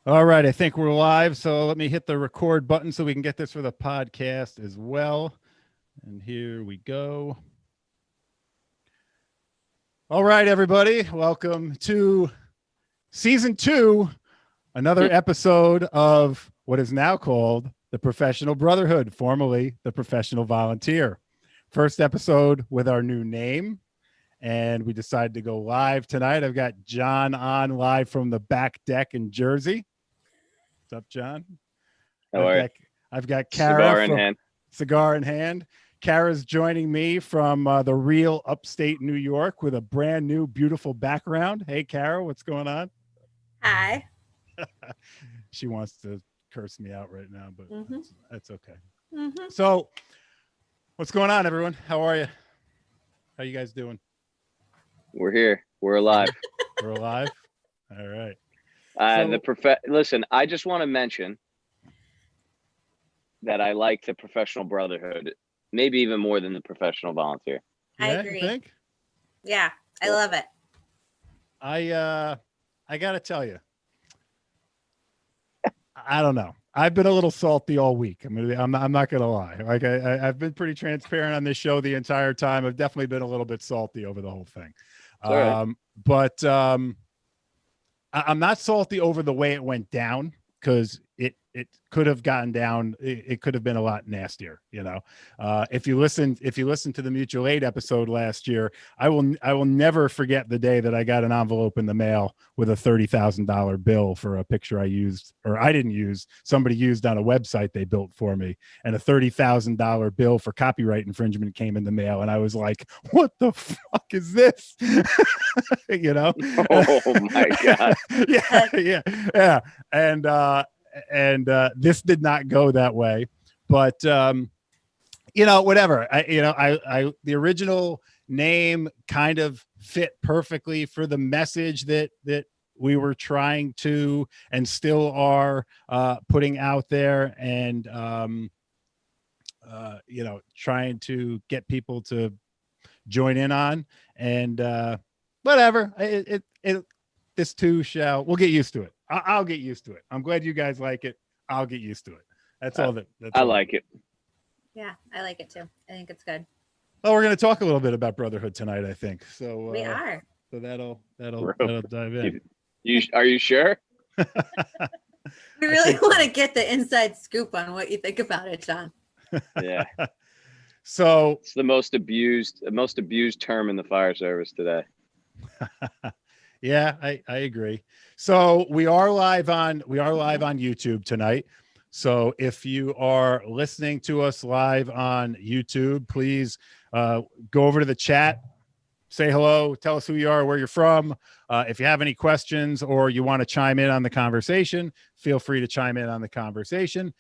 All right, I think we're live. So let me hit the record button so we can get this for the podcast as well. And here we go. All right, everybody. Welcome to season 2, another episode of what is now called the Professional Brotherhood, formerly the Professional Volunteer. First episode with our new name. And we decided to go live tonight. I've got John on live from the back deck in Jersey. What's up, John? I've got Kara cigar in hand. Kara's joining me from the real upstate New York with a brand new, beautiful background. Hey, Kara, what's going on? Hi. She wants to curse me out right now, but that's okay. Mm-hmm. So, what's going on, everyone? How are you? How you guys doing? We're here. We're alive. We're alive. All right. Listen, I just want to mention that I like the Professional Brotherhood, maybe even more than the Professional Volunteer. I agree. You think? Yeah, I love it. I gotta tell you, I don't know. I've been a little salty all week. I'm not gonna lie. Like I've been pretty transparent on this show the entire time. I've definitely been a little bit salty over the whole thing. But I'm not salty over the way it went down, because it could have gotten down. It could have been a lot nastier, you know. If you listen to the mutual aid episode last year, I will never forget the day that I got an envelope in the mail with a $30,000 bill for a picture I didn't use. Somebody used on a website they built for me, and a $30,000 bill for copyright infringement came in the mail, and I was like, "What the fuck is this?" You know? Oh my god! yeah. And this did not go that way, but whatever. I the original name kind of fit perfectly for the message that we were trying to and still are putting out there, and trying to get people to join in on, and whatever. This too we'll get used to it. I'll get used to it. I'm glad you guys like it. I'll get used to it. That's all that. I like it. Yeah, I like it too. I think it's good. Well, we're going to talk a little bit about Brotherhood tonight, I think. So we are. So that'll dive in. Are you sure? We really want to get the inside scoop on what you think about it, John. Yeah. So it's the most abused term in the fire service today. Yeah, I agree. So we are live on YouTube tonight. So if you are listening to us live on YouTube, please go over to the chat, say hello, tell us who you are, where you're from. If you have any questions or you want to chime in on the conversation, feel free to chime in on the conversation.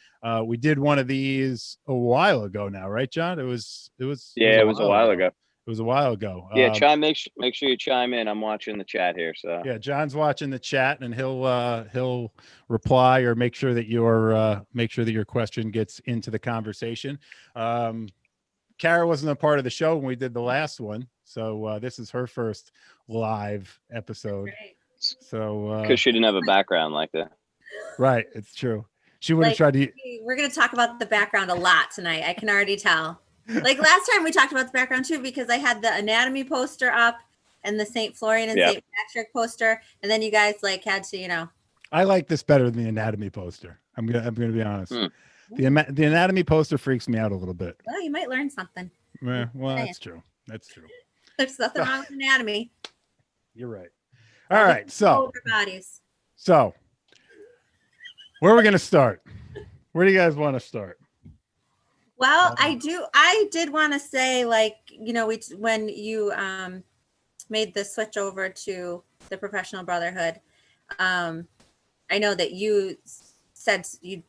We did one of these a while ago now, right, John? It was a while ago. It was a while ago. Yeah, make sure you chime in. I'm watching the chat here. So yeah, John's watching the chat, and he'll reply or make sure that your question gets into the conversation. Kara wasn't a part of the show when we did the last one, so this is her first live episode. Right. So because she didn't have a background like that. Right, it's true. She would have tried to. We're going to talk about the background a lot tonight. I can already tell. Like last time we talked about the background too, because I had the anatomy poster up and the St. Florian and St. Patrick poster, and then you guys had to, I like this better than the anatomy poster. I'm gonna be honest. The anatomy poster freaks me out a little bit. Well, you might learn something. Well, that's true. There's nothing wrong with anatomy. You're right. All right, so bodies. So where are we gonna start? Where do you guys want to start? Well, I did want to say, when you made the switch over to the Professional Brotherhood, I know that you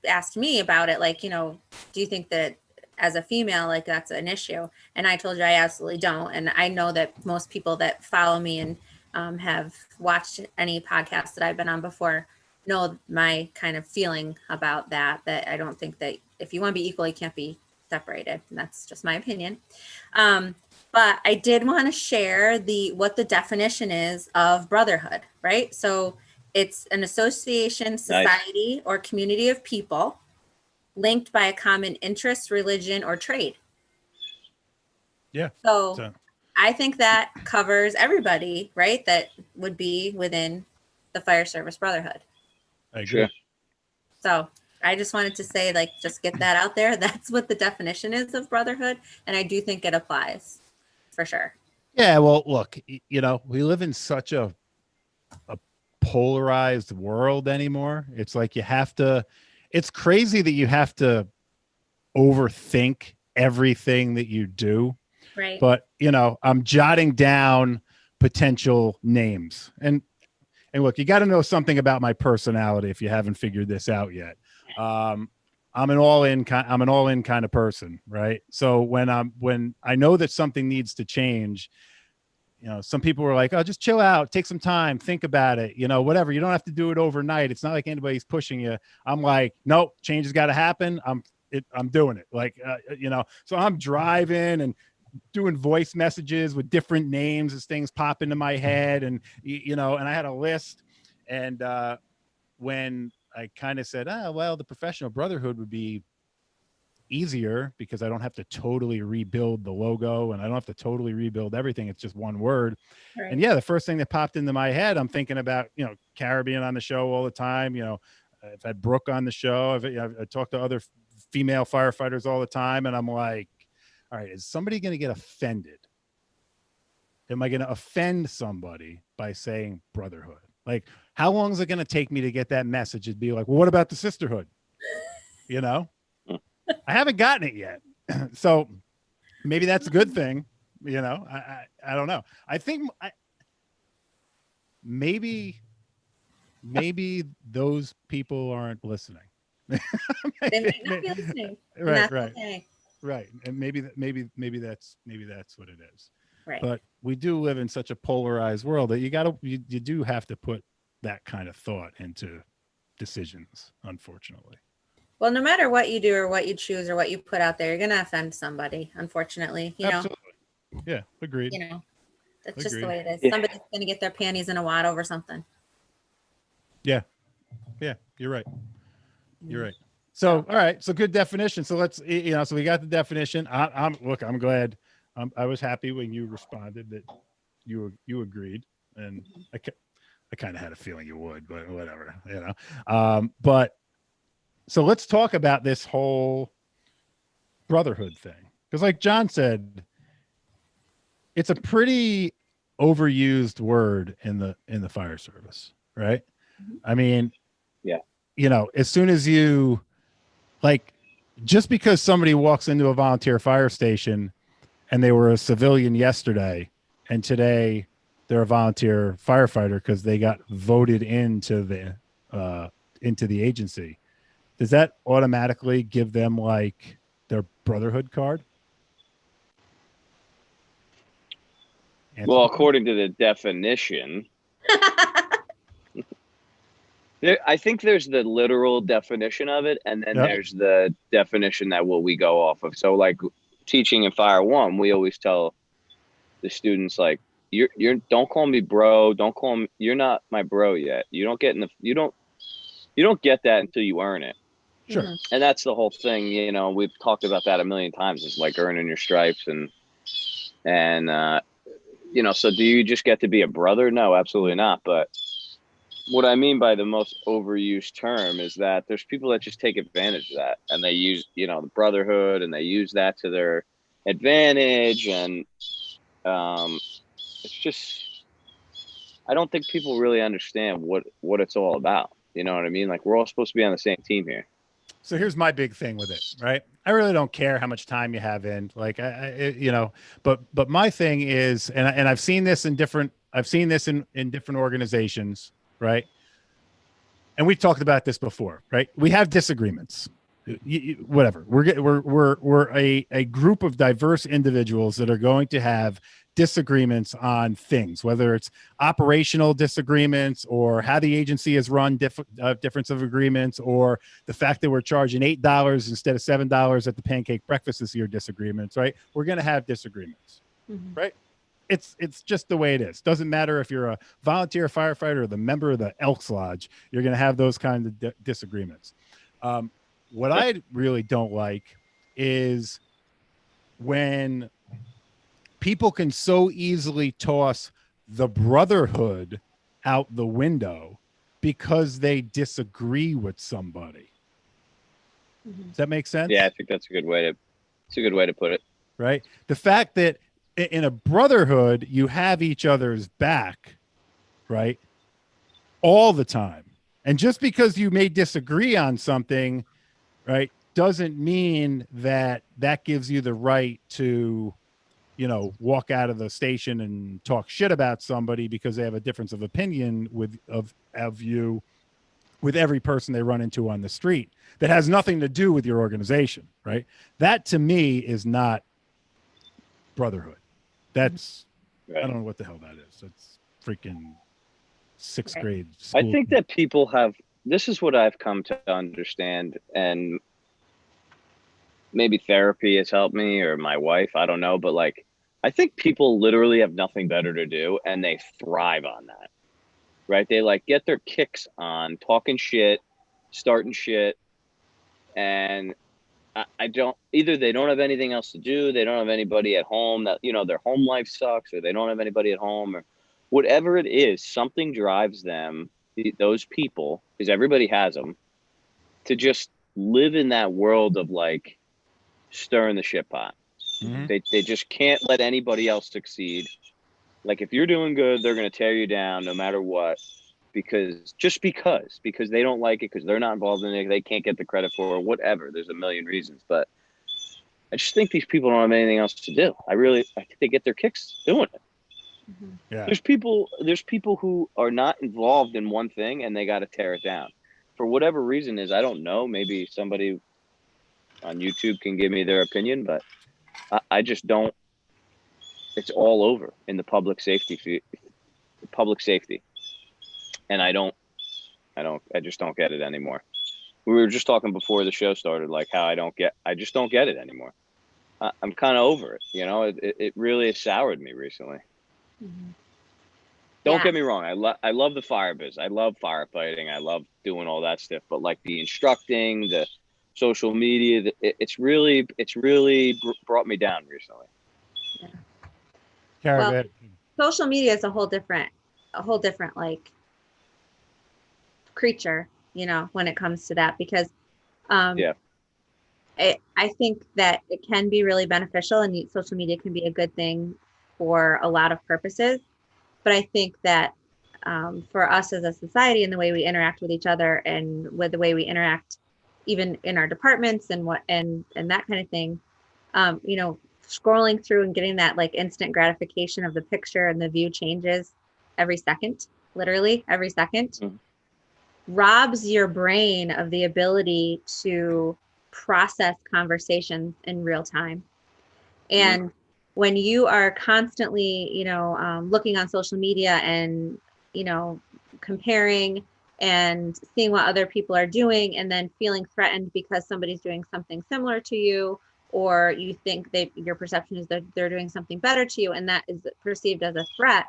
asked me about it, do you think that as a female, that's an issue? And I told you I absolutely don't. And I know that most people that follow me and have watched any podcast that I've been on before know my kind of feeling about that I don't think that if you want to be equal, you can't be separated. And that's just my opinion. But I did want to share what the definition is of brotherhood, right? So It's an association, society, or community of people linked by a common interest, religion, or trade. Yeah. So I think that covers everybody, right? That would be within the Fire Service Brotherhood. I agree. Sure. So I just wanted to say, like, just get that out there. That's what the definition is of brotherhood. And I do think it applies for sure. Yeah. Well, look, you know, we live in such a polarized world anymore. It's like it's crazy that you have to overthink everything that you do. Right. But, you know, I'm jotting down potential names. And look, you got to know something about my personality if you haven't figured this out yet. I'm an all-in kind of person, right? So when I know that something needs to change, you know, some people were like, "Oh, just chill out, take some time, think about it, you know, whatever. You don't have to do it overnight. It's not like anybody's pushing you." I'm like, "Nope, change has got to happen. I'm doing it." Like, you know, so I'm driving and doing voice messages with different names as things pop into my head, and you know, and I had a list, and when I kind of said, "Ah, well, the Professional Brotherhood would be easier because I don't have to totally rebuild the logo and I don't have to totally rebuild everything. It's just one word." Right. And yeah, the first thing that popped into my head, I'm thinking about, you know, Caribbean on the show all the time. You know, I've had Brooke on the show. I've talked to other female firefighters all the time. And I'm like, all right, is somebody going to get offended? Am I going to offend somebody by saying brotherhood? Like, how long is it going to take me to get that message? It'd be like, well, what about the sisterhood? You know? I haven't gotten it yet. So maybe that's a good thing. You know, I don't know. I think maybe those people aren't listening. They might not be listening. Right. Okay. Right. And maybe that's what it is. Right. But we do live in such a polarized world that you do have to put that kind of thought into decisions, unfortunately. Well, no matter what you do or what you choose or what you put out there, you're going to offend somebody, unfortunately. You Absolutely. Know? Yeah, agreed. You know, that's just the way it is. Yeah. Somebody's going to get their panties in a wad over something. Yeah. Yeah, you're right. You're right. So, all right. So good definition. So let's, you know, so we got the definition. I'm glad. I was happy when you responded that you agreed. And I kind of had a feeling you would, but whatever, you know. But so let's talk about this whole brotherhood thing. Because like John said, it's a pretty overused word in the fire service, right? I mean, yeah, you know, as soon as you like, just because somebody walks into a volunteer fire station and they were a civilian yesterday and today they're a volunteer firefighter because they got voted into the agency, does that automatically give them like their brotherhood card? Well, according to the definition, I think there's the literal definition of it, and then there's the definition that we go off of. So, like teaching in Fire 1, we always tell the students, like, you're don't call me bro, don't call me, you're not my bro yet. You don't get you don't get that until you earn it. Sure. And that's the whole thing, you know, we've talked about that a million times. It's like earning your stripes and you know, so do you just get to be a brother? No, absolutely not. But what I mean by the most overused term is that there's people that just take advantage of that, and they use, you know, the brotherhood, and they use that to their advantage. And it's just, I don't think people really understand what it's all about. You know what I mean? Like, we're all supposed to be on the same team here. So here's my big thing with it, right? I really don't care how much time you have in, like, you know, but my thing is, and I've seen this in different organizations, right? And we've talked about this before, right? We have disagreements, whatever. We're a group of diverse individuals that are going to have disagreements on things, whether it's operational disagreements or how the agency is run, difference of agreements, or the fact that we're charging $8 instead of $7 at the pancake breakfast this year, disagreements, right? We're going to have disagreements, right? it's just the way it is. Doesn't matter if you're a volunteer firefighter or the member of the Elks Lodge, you're going to have those kinds of disagreements. What I really don't like is when people can so easily toss the brotherhood out the window because they disagree with somebody. Does that make sense? Yeah, I think that's a good way to put it. Right. The fact that in a brotherhood, you have each other's back, right? All the time. And just because you may disagree on something, right, doesn't mean that that gives you the right to, you know, walk out of the station and talk shit about somebody because they have a difference of opinion of you with every person they run into on the street that has nothing to do with your organization, right? That to me is not brotherhood. That's right. I don't know what the hell that is. It's freaking sixth Right. grade school. I think that people have, this is what I've come to understand, and maybe therapy has helped me, or my wife, I don't know, but like, I think people literally have nothing better to do and they thrive on that, right? They like get their kicks on talking shit, starting shit, and I don't, either they don't have anything else to do, they don't have anybody at home that, you know, their home life sucks, or they don't have anybody at home, or whatever it is, something drives them, those people, because everybody has them, to just live in that world of like stirring the shit pot. Mm-hmm. They just can't let anybody else succeed. Like if you're doing good, they're going to tear you down no matter what, because they don't like it, because they're not involved in it, they can't get the credit for it, whatever. There's a million reasons, but I just think these people don't have anything else to do. I think they get their kicks doing it. Yeah. There's people who are not involved in one thing and they got to tear it down for whatever reason is. I don't know. Maybe somebody on YouTube can give me their opinion, but I just don't. It's all over in the public safety, and I just don't get it anymore. We were just talking before the show started, like how I just don't get it anymore. I'm kind of over it. You know, it really has soured me recently. Don't get me wrong. I love the fire biz. I love firefighting. I love doing all that stuff. But like the instructing, the social media, it's really brought me down recently. Yeah. Well, social media is a whole different like creature, you know, when it comes to that, because I think that it can be really beneficial, and social media can be a good thing for a lot of purposes. But I think that for us as a society, and the way we interact with each other, and with the way we interact even in our departments and that kind of thing, you know, scrolling through and getting that like instant gratification of the picture and the view changes every second, literally every second, robs your brain of the ability to process conversations in real time. And when you are constantly, you know, looking on social media and, you know, comparing and seeing what other people are doing, and then feeling threatened because somebody's doing something similar to you, or you think your perception is that they're doing something better to you, and that is perceived as a threat.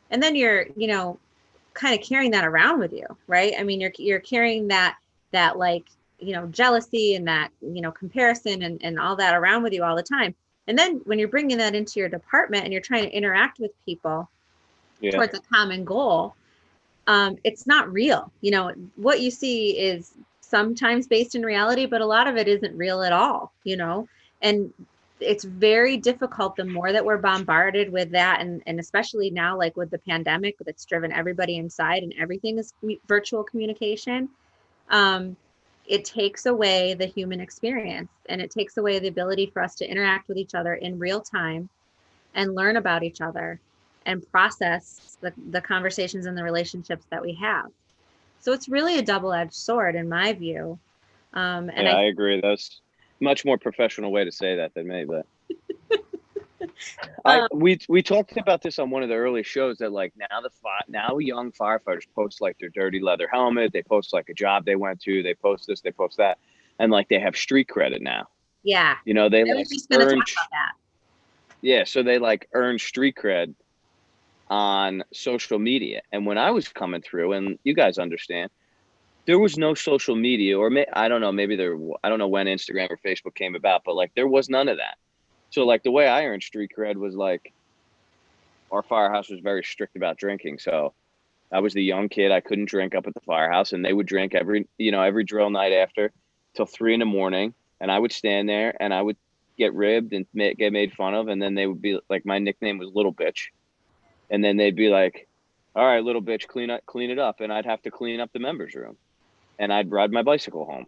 And then you're, you know, kind of carrying that around with you, right? I mean, you're carrying that like, you know, jealousy and that, you know, comparison and all that around with you all the time. And then when you're bringing that into your department and you're trying to interact with people towards a common goal, it's not real. You know, what you see is sometimes based in reality, but a lot of it isn't real at all, you know, and it's very difficult the more that we're bombarded with that. And especially now, like with the pandemic that's driven everybody inside and everything is virtual communication. It takes away the human experience, and it takes away the ability for us to interact with each other in real time and learn about each other and process the conversations and the relationships that we have. So it's really a double-edged sword in my view. And I agree. That's a much more professional way to say that than me, but we talked about this on one of the early shows, that like now young firefighters post like their dirty leather helmet, they post like a job they went to, they post this, they post that, and like they have street credit now. Yeah, you know, they I like was just going to earn. talk about that. Yeah, so they like earn street cred on social media. And when I was coming through, and you guys understand, there was no social media, or I don't know, I don't know when Instagram or Facebook came about, but like there was none of that. So like the way I earned street cred was like our firehouse was very strict about drinking. So I was the young kid. I couldn't drink up at the firehouse, and they would drink every drill night after till 3 a.m. And I would stand there and I would get ribbed and get made fun of. And then they would be like, my nickname was Little Bitch. And then they'd be like, all right, little bitch, clean it up. And I'd have to clean up the members room, and I'd ride my bicycle home.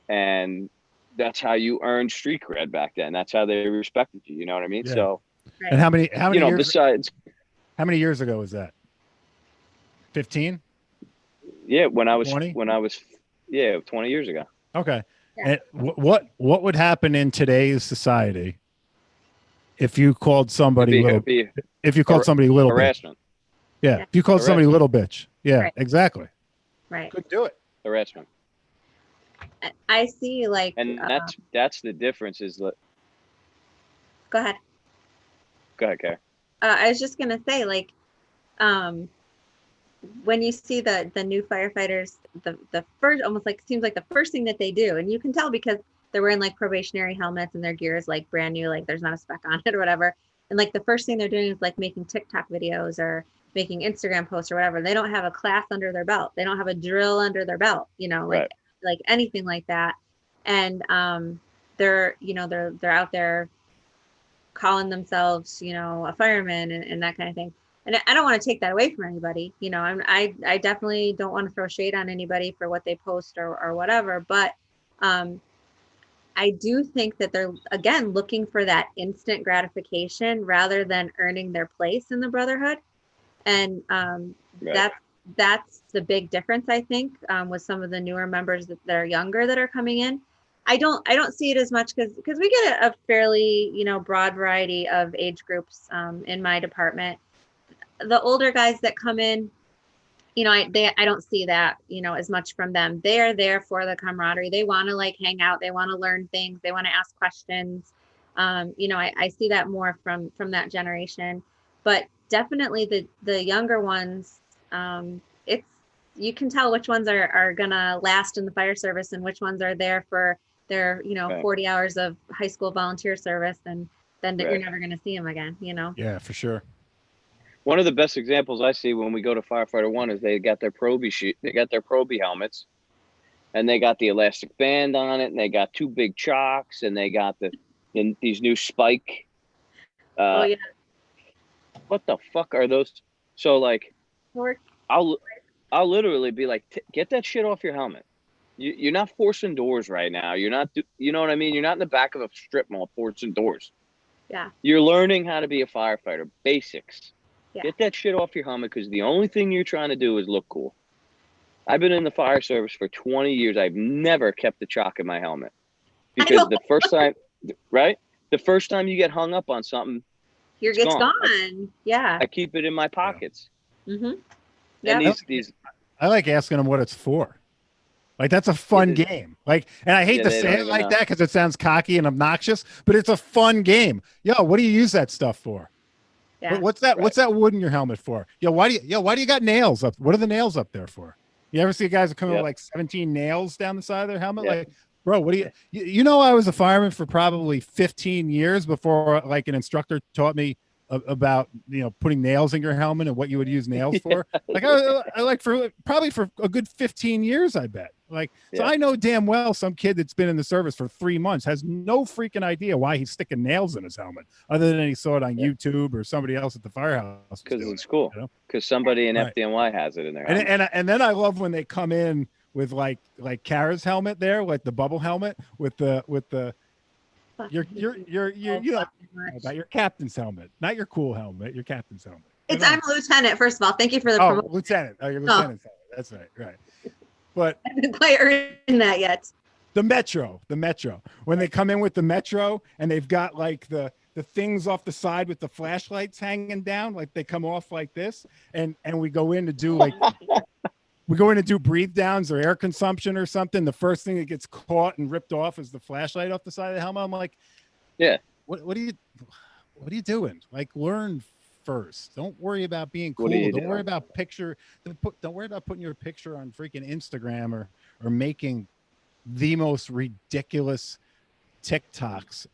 And that's how you earned street cred back then. That's how they respected you. You know what I mean? Yeah. So, and how many years, besides, how many years ago was that? 15? Yeah. When I was 20 years ago. Okay. Yeah. And what would happen in today's society if you called somebody somebody little harassment? Bitch? Yeah. If you called somebody little bitch. Yeah, right. Exactly. Right. Couldn't do it. Harassment. I see, like, and that's the difference. Is that? Go ahead. Go ahead, Kara. I was just gonna say, like, when you see the new firefighters, the first, almost like, seems like the first thing that they do, and you can tell because they're wearing like probationary helmets and their gear is like brand new, like there's not a speck on it or whatever. And like the first thing they're doing is like making TikTok videos or making Instagram posts or whatever. They don't have a class under their belt. They don't have a drill under their belt, like anything like that. And they're out there calling themselves, a fireman and that kind of thing. And I don't want to take that away from anybody. I definitely don't want to throw shade on anybody for what they post or whatever. But I do think that they're, again, looking for that instant gratification rather than earning their place in the Brotherhood. And that's the big difference, I think, with some of the newer members that are younger that are coming in. I don't see it as much because we get a fairly, broad variety of age groups in my department. The older guys that come in, I don't see that, as much from them. They are there for the camaraderie. They want to like hang out. They want to learn things. They want to ask questions. I see that more from that generation, but definitely the younger ones, you can tell which ones are gonna last in the fire service and which ones are there for their, 40 hours of high school volunteer service, and then you're never gonna see them again, Yeah, for sure. One of the best examples I see when we go to Firefighter 1 is they got their Proby helmets, and they got the elastic band on it, and they get 2 big chocks, and they got these new spike. Oh yeah. What the fuck are those? So like, I'll literally be like, get that shit off your helmet. You're not forcing doors right now. You're not, you know what I mean? You're not in the back of a strip mall forcing doors. Yeah. You're learning how to be a firefighter, basics. Yeah. Get that shit off your helmet, because the only thing you're trying to do is look cool. I've been in the fire service for 20 years. I've never kept the chalk in my helmet, because the first time you get hung up on something, it's gone. Yeah. I keep it in my pockets. Mm-hmm. Yeah. And I like asking them what it's for. Like, that's a fun game. Like, and I hate to say it like that because it sounds cocky and obnoxious, but it's a fun game. Yo, what do you use that stuff for? Yeah. What's that? Right. What's that wood in your helmet for? Why do you got nails up? What are the nails up there for? You ever see guys that come in with like 17 nails down the side of their helmet? Like, bro, what do you I was a fireman for probably 15 years before like an instructor taught me about putting nails in your helmet and what you would use nails for. Like I like for a good 15 years, I bet. Like, so I know damn well some kid that's been in the service for 3 months has no freaking idea why he's sticking nails in his helmet, other than he saw it on YouTube or somebody else at the firehouse. Because it's cool. Because somebody in FDNY has it in there. And then I love when they come in with like Kara's helmet there, like the bubble helmet with the your about your captain's helmet, not your cool helmet, your captain's helmet. I'm a lieutenant, first of all. Thank you for the promotion. Lieutenant. Oh, your lieutenant's helmet. That's right. But I haven't quite earned that yet. The Metro. When they come in with the Metro and they've got like the things off the side with the flashlights hanging down, like they come off like this, and we go in to do like breathe downs or air consumption or something. The first thing that gets caught and ripped off is the flashlight off the side of the helmet. I'm like, yeah. What do you? what are you doing? Like, learn first. Don't worry about being cool. Don't worry about don't worry about putting your picture on freaking Instagram or making the most ridiculous TikToks.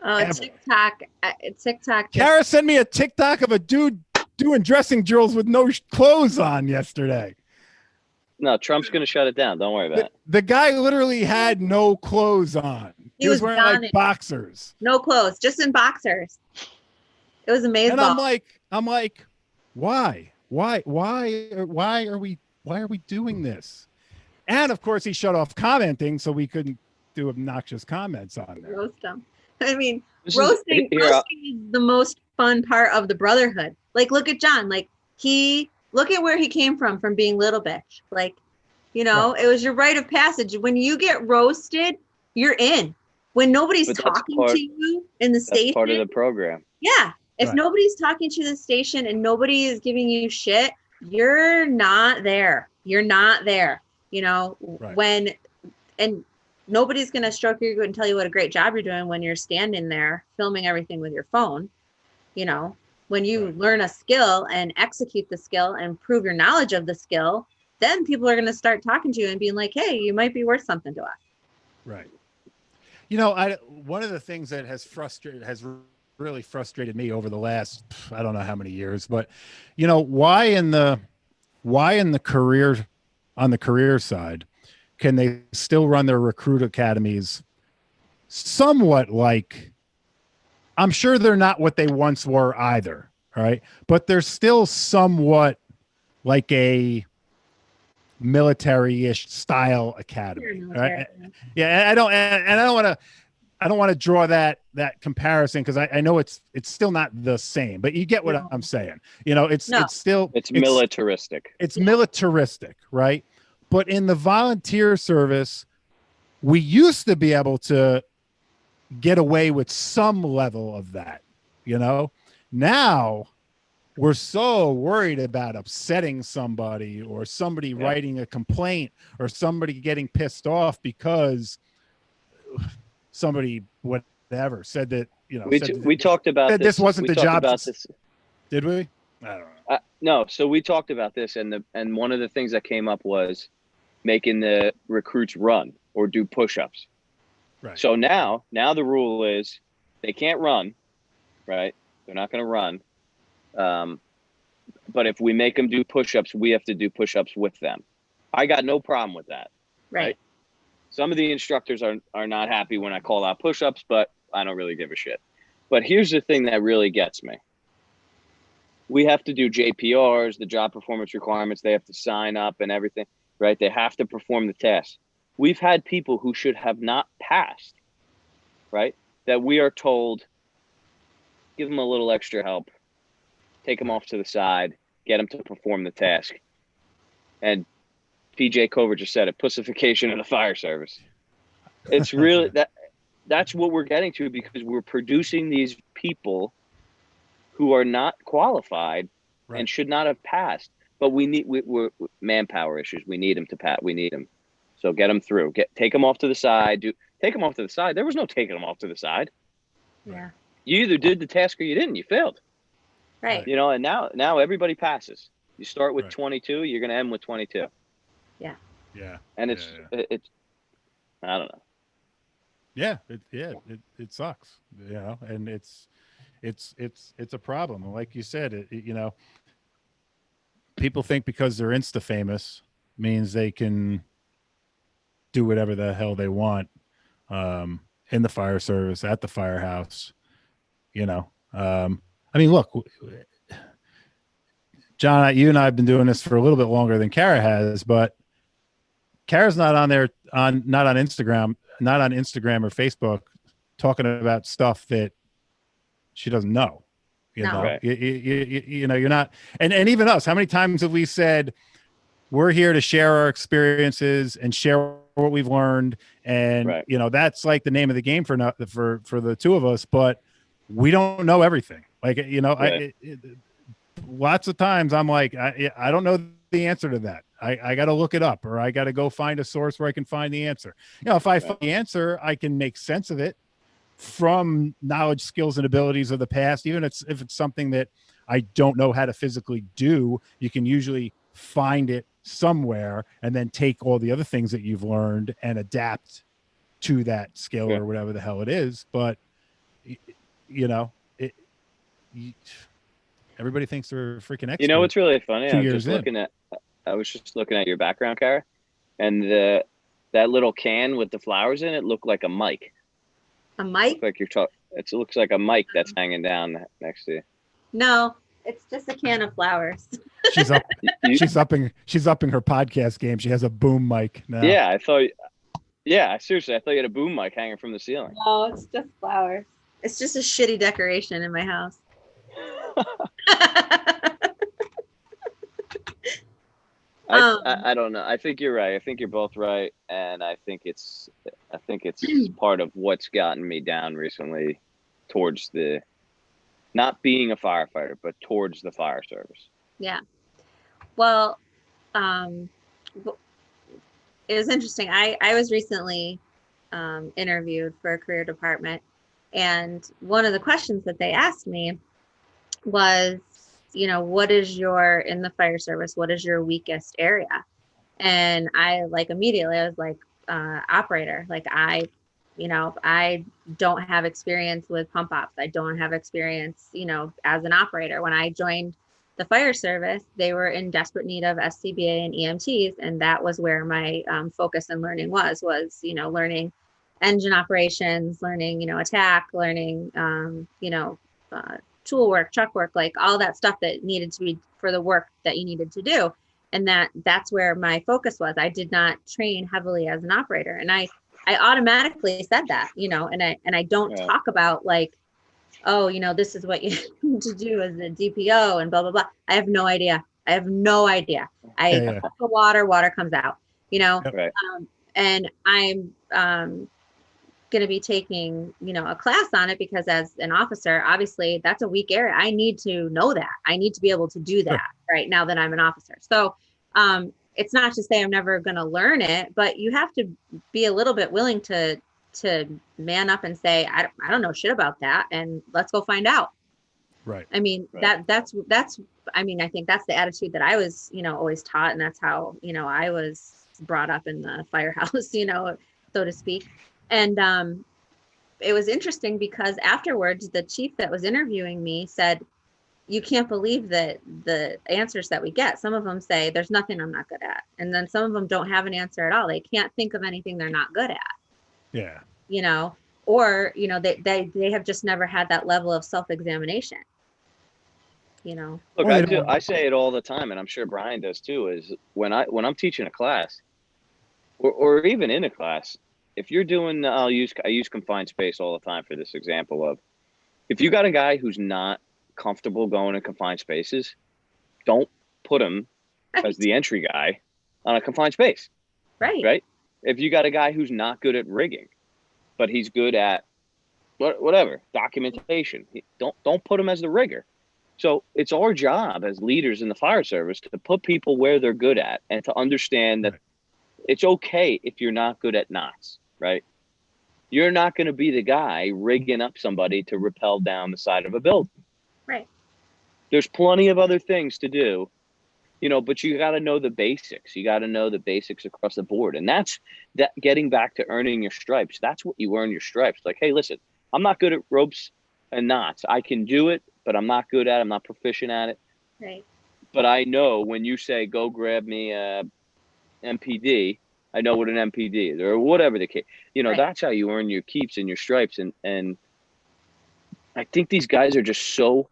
Oh, ever. TikTok. Kara sent me a TikTok of a dude doing dressing drills with no clothes on yesterday. No, Trump's going to shut it down. Don't worry about it. The guy literally had no clothes on. He was wearing like boxers. No clothes, just in boxers. It was amazing. And I'm like, why are we doing this? And of course, he shut off commenting, so we couldn't do obnoxious comments on there. Roast him. I mean, roasting is the most fun part of the Brotherhood. Like, look at John. Like, look at where he came from being little bitch. Like, you know, It was your rite of passage. When you get roasted, you're in. When nobody's talking to you in the station. That's part of the program. Yeah. If nobody's talking to the station and nobody is giving you shit, you're not there. You're not there. You know, and nobody's going to stroke your ego and tell you what a great job you're doing when you're standing there filming everything with your phone. You know, when you learn a skill and execute the skill and prove your knowledge of the skill, then people are going to start talking to you and being like, hey, you might be worth something to us. Right. You know, one of the things that has really frustrated me over the last, I don't know how many years, but you know, why in the career, on the career side, can they still run their recruit academies somewhat like, I'm sure they're not what they once were either. Right. But they're still somewhat like a military-ish style academy. Right. Yeah. I don't want to draw that comparison because I know it's still not the same, but you get what I'm saying. You know, it's militaristic. It's militaristic, right? But in the volunteer service, we used to be able to get away with some level of that, you know? Now we're so worried about upsetting somebody or somebody writing a complaint or somebody getting pissed off because somebody whatever said that, you know, we talked about this. This wasn't the job. Did we? I don't know. No. So we talked about this, and one of the things that came up was making the recruits run or do push-ups. Right. So now the rule is they can't run, right? They're not going to run. But if we make them do push-ups, we have to do push-ups with them. I got no problem with that. Right. Some of the instructors are not happy when I call out push-ups, but I don't really give a shit. But here's the thing that really gets me. We have to do JPRs, the job performance requirements. They have to sign up and everything, right? They have to perform the test. We've had people who should have not passed, right? That we are told, give them a little extra help, take them off to the side, get them to perform the task. And PJ Cover just said it, pussification of the fire service. It's really that's what we're getting to because we're producing these people who are not qualified and should not have passed. But we're manpower issues. We need them to pass. We need them. So get them through. Take them off to the side. Take them off to the side. There was no taking them off to the side. Yeah. You either did the task or you didn't. You failed. Right. You know, and now everybody passes. You start with 22. You're going to end with 22. Yeah. Yeah. And it's I don't know. Yeah. It sucks. You know, and it's a problem. And like you said, you know, people think because they're Insta famous means they can do whatever the hell they want in the fire service, at the firehouse, you know. I mean, look, John, you and I have been doing this for a little bit longer than Kara has, but Kara's not on Instagram or Facebook talking about stuff that she doesn't know. You know, right. You know, you're not, and even us, how many times have we said, we're here to share our experiences and share what we've learned. And, you know, that's like the name of the game for the two of us, but we don't know everything. Like, you know, lots of times I'm like, I don't know the answer to that. I got to look it up, or I got to go find a source where I can find the answer. You know, if I find the answer, I can make sense of it. from knowledge, skills, and abilities of the past. Even if it's something that I don't know how to physically do, you can usually find it somewhere and then take all the other things that you've learned and adapt to that skill or whatever the hell it is. But you know, everybody thinks they're a freaking expert. You know what's really funny? 2 years I was just looking at your background, Kara, and that little can with the flowers in it looked like a mic. A mic? Like it looks like a mic that's hanging down next to you. No, it's just a can of flowers. She's up. She's upping her podcast game. She has a boom mic now. Yeah, I thought. Yeah, seriously, I thought you had a boom mic hanging from the ceiling. No, it's just flowers. It's just a shitty decoration in my house. I don't know. I think you're right. I think you're both right, and I think it's part of what's gotten me down recently towards the not being a firefighter, but towards the fire service. Yeah. Well, it was interesting. I was recently interviewed for a career department, and one of the questions that they asked me was, what is in the fire service, what is your weakest area? And I immediately I was like, operator. I don't have experience with pump ops. I don't have experience, as an operator. When I joined the fire service, they were in desperate need of SCBA and EMTs. And that was where my focus and learning was, learning engine operations, learning, attack, learning, tool work, truck work, all that stuff that needed to be for the work that you needed to do. And that's where my focus was. I did not train heavily as an operator. And I automatically said that, and I don't talk about this is what you need to do as a DPO and blah, blah, blah. I have no idea. I put the water comes out, Right. And I'm going to be taking, a class on it because as an officer, obviously that's a weak area. I need to know that. I need to be able to do that right now that I'm an officer. So it's not to say I'm never going to learn it, but you have to be a little bit willing to man up and say, I don't know shit about that. And let's go find out. Right. I mean, right. I think that's the attitude that I was, always taught. And that's how, I was brought up in the firehouse, so to speak. And it was interesting because afterwards, the chief that was interviewing me said, you can't believe that the answers that we get. Some of them say, there's nothing I'm not good at. And then some of them don't have an answer at all. They can't think of anything they're not good at. Yeah. Or, they have just never had that level of self-examination. Look, I say it all the time, and I'm sure Brian does too, is when I'm teaching a class or even in a class, if you're doing, I use confined space all the time for this example of, if you got a guy who's not comfortable going in confined spaces, don't put him as the entry guy on a confined space. Right. If you got a guy who's not good at rigging, but he's good at whatever documentation, don't put him as the rigger. So it's our job as leaders in the fire service to put people where they're good at and to understand that it's okay if you're not good at knots. Right. You're not going to be the guy rigging up somebody to rappel down the side of a building. Right. There's plenty of other things to do, but you got to know the basics. You got to know the basics across the board. And that's getting back to earning your stripes. That's what you earn your stripes. Like, hey, listen, I'm not good at ropes and knots. I can do it, but I'm not good at it. I'm not proficient at it. Right. But I know when you say, go grab me a MPD, I know what an MPD is, or whatever the case. That's how you earn your keeps and your stripes. And I think these guys are just so.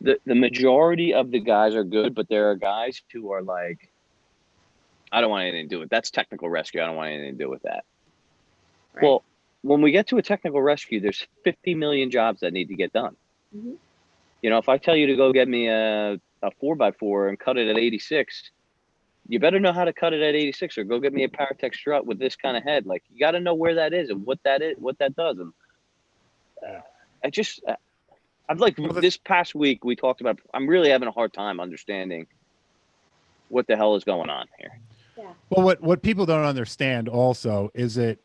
The majority of the guys are good, but there are guys who are like, I don't want anything to do with it. That's technical rescue. I don't want anything to do with that. Right. Well, when we get to a technical rescue, there's 50 million jobs that need to get done. Mm-hmm. If I tell you to go get me a 4x4 and cut it at 86. You better know how to cut it at 86, or go get me a Paratech strut with this kind of head. Like, you got to know where that is and what that is, what that does. And this past week we talked about, I'm really having a hard time understanding what the hell is going on here. Yeah. Well, what people don't understand also is that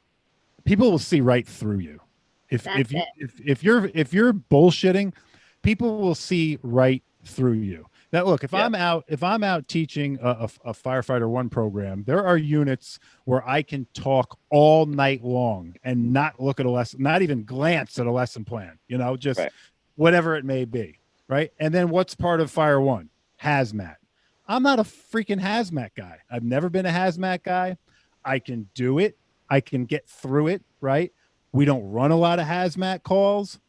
people will see right through you. If you're bullshitting, people will see right through you. Now, look, if I'm out teaching a firefighter one program, there are units where I can talk all night long and not look at a lesson, not even glance at a lesson plan, just whatever it may be. Right. And then what's part of Fire One? Hazmat. I'm not a freaking hazmat guy. I've never been a hazmat guy. I can do it. I can get through it. Right. We don't run a lot of hazmat calls.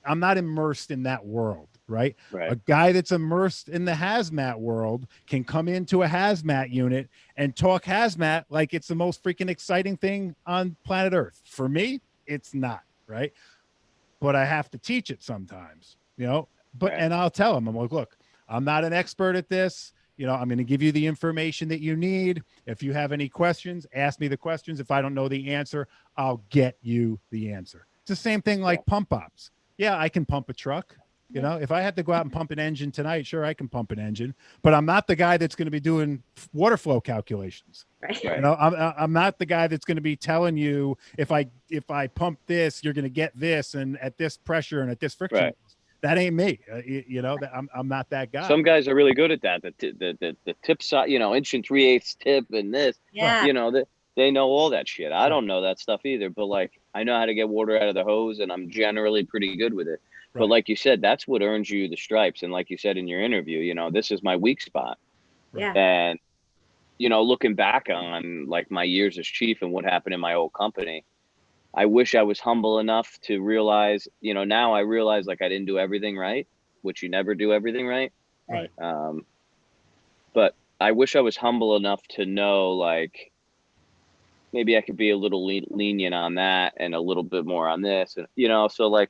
I'm not immersed in that world. Right? A guy that's immersed in the hazmat world can come into a hazmat unit and talk hazmat like it's the most freaking exciting thing on planet Earth. For me, it's not. Right. But I have to teach it sometimes, and I'll tell him, I'm like, look, I'm not an expert at this. I'm going to give you the information that you need. If you have any questions, ask me the questions. If I don't know the answer, I'll get you the answer. It's the same thing like pump ops. Yeah, I can pump a truck. If I had to go out and pump an engine tonight, sure, I can pump an engine, but I'm not the guy that's going to be doing water flow calculations. Right. I'm not the guy that's going to be telling you if I pump this, you're going to get this, and at this pressure and at this friction. Right. That ain't me. I'm not that guy. Some guys are really good at that. The tip side, 1 3/8 tip and this. Yeah. They know all that shit. I don't know that stuff either, but like I know how to get water out of the hose, and I'm generally pretty good with it. But like you said, that's what earns you the stripes. And like you said in your interview, this is my weak spot. Yeah. And, looking back on like my years as chief and what happened in my old company, I wish I was humble enough to realize, now I realize like I didn't do everything right, which you never do everything right. Right. But I wish I was humble enough to know like maybe I could be a little lenient on that and a little bit more on this. And, so like,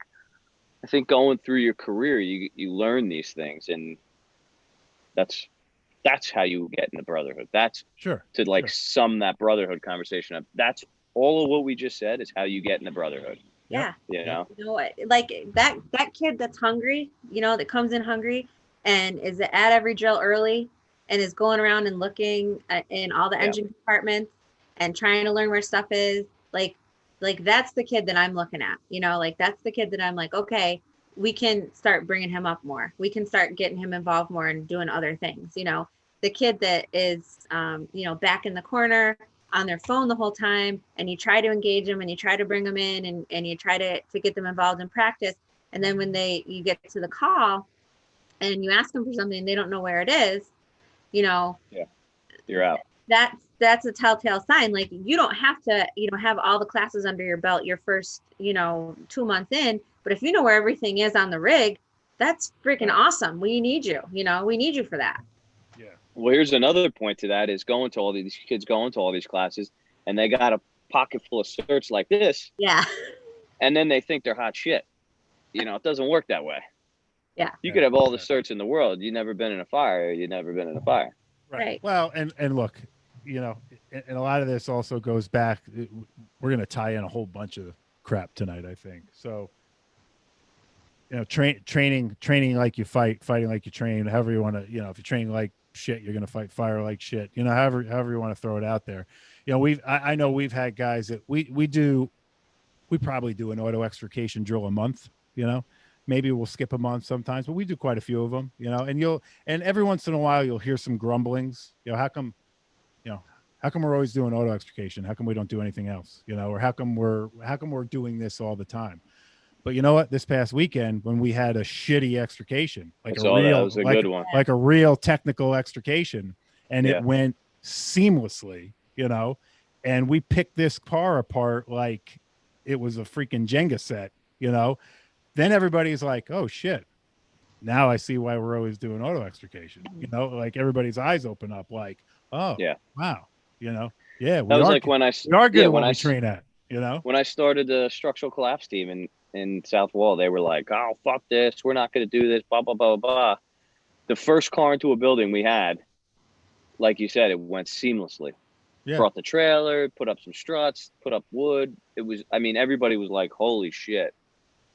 I think going through your career, you learn these things, and that's how you get in the Brotherhood. That's to sum that Brotherhood conversation up. That's all of what we just said is how you get in the Brotherhood. Yeah. Like that kid that's hungry, that comes in hungry and is at every drill early and is going around and looking in all the engine compartments and trying to learn where stuff is. Like that's the kid that I'm looking at, that's the kid that I'm like, okay, we can start bringing him up more. We can start getting him involved more and doing other things. The kid that is, back in the corner on their phone the whole time, and you try to engage them and you try to bring them in and you try to get them involved in practice. And then when you get to the call and you ask them for something, they don't know where it is, you're out. That's a telltale sign. Like you don't have to, have all the classes under your belt your first, 2 months in, but if you know where everything is on the rig, that's freaking awesome. We need you, we need you for that. Yeah. Well, here's another point to that is going to all these kids going to all these classes and they got a pocket full of certs like this. Yeah. And then they think they're hot shit. It doesn't work that way. Yeah. You could have all the certs in the world. You've never been in a fire. You've never been in a fire. Right. Well, and look, and a lot of this also goes back. We're going to tie in a whole bunch of crap tonight, I think. So, training like you fighting like you train, however you want to, if you're training like shit, you're going to fight fire like shit, however you want to throw it out there. I know we've had guys that we probably do an auto extrication drill a month, maybe we'll skip a month sometimes, but we do quite a few of them, and every once in a while you'll hear some grumblings, how come we're always doing auto extrication? How come we don't do anything else? Or how come we're doing this all the time? But you know what? This past weekend, when we had a shitty extrication, good one, like a real technical extrication, and it went seamlessly, and we picked this car apart like it was a freaking Jenga set, then everybody's like, oh shit. Now I see why we're always doing auto extrication, like everybody's eyes open up like, oh, wow. We are good when we train at, when I started the structural collapse team in South Wall, they were like, oh, fuck this. We're not going to do this, blah, blah, blah, blah. The first car into a building we had, like you said, it went seamlessly. Yeah. Brought the trailer, put up some struts, put up wood. Everybody was like, holy shit.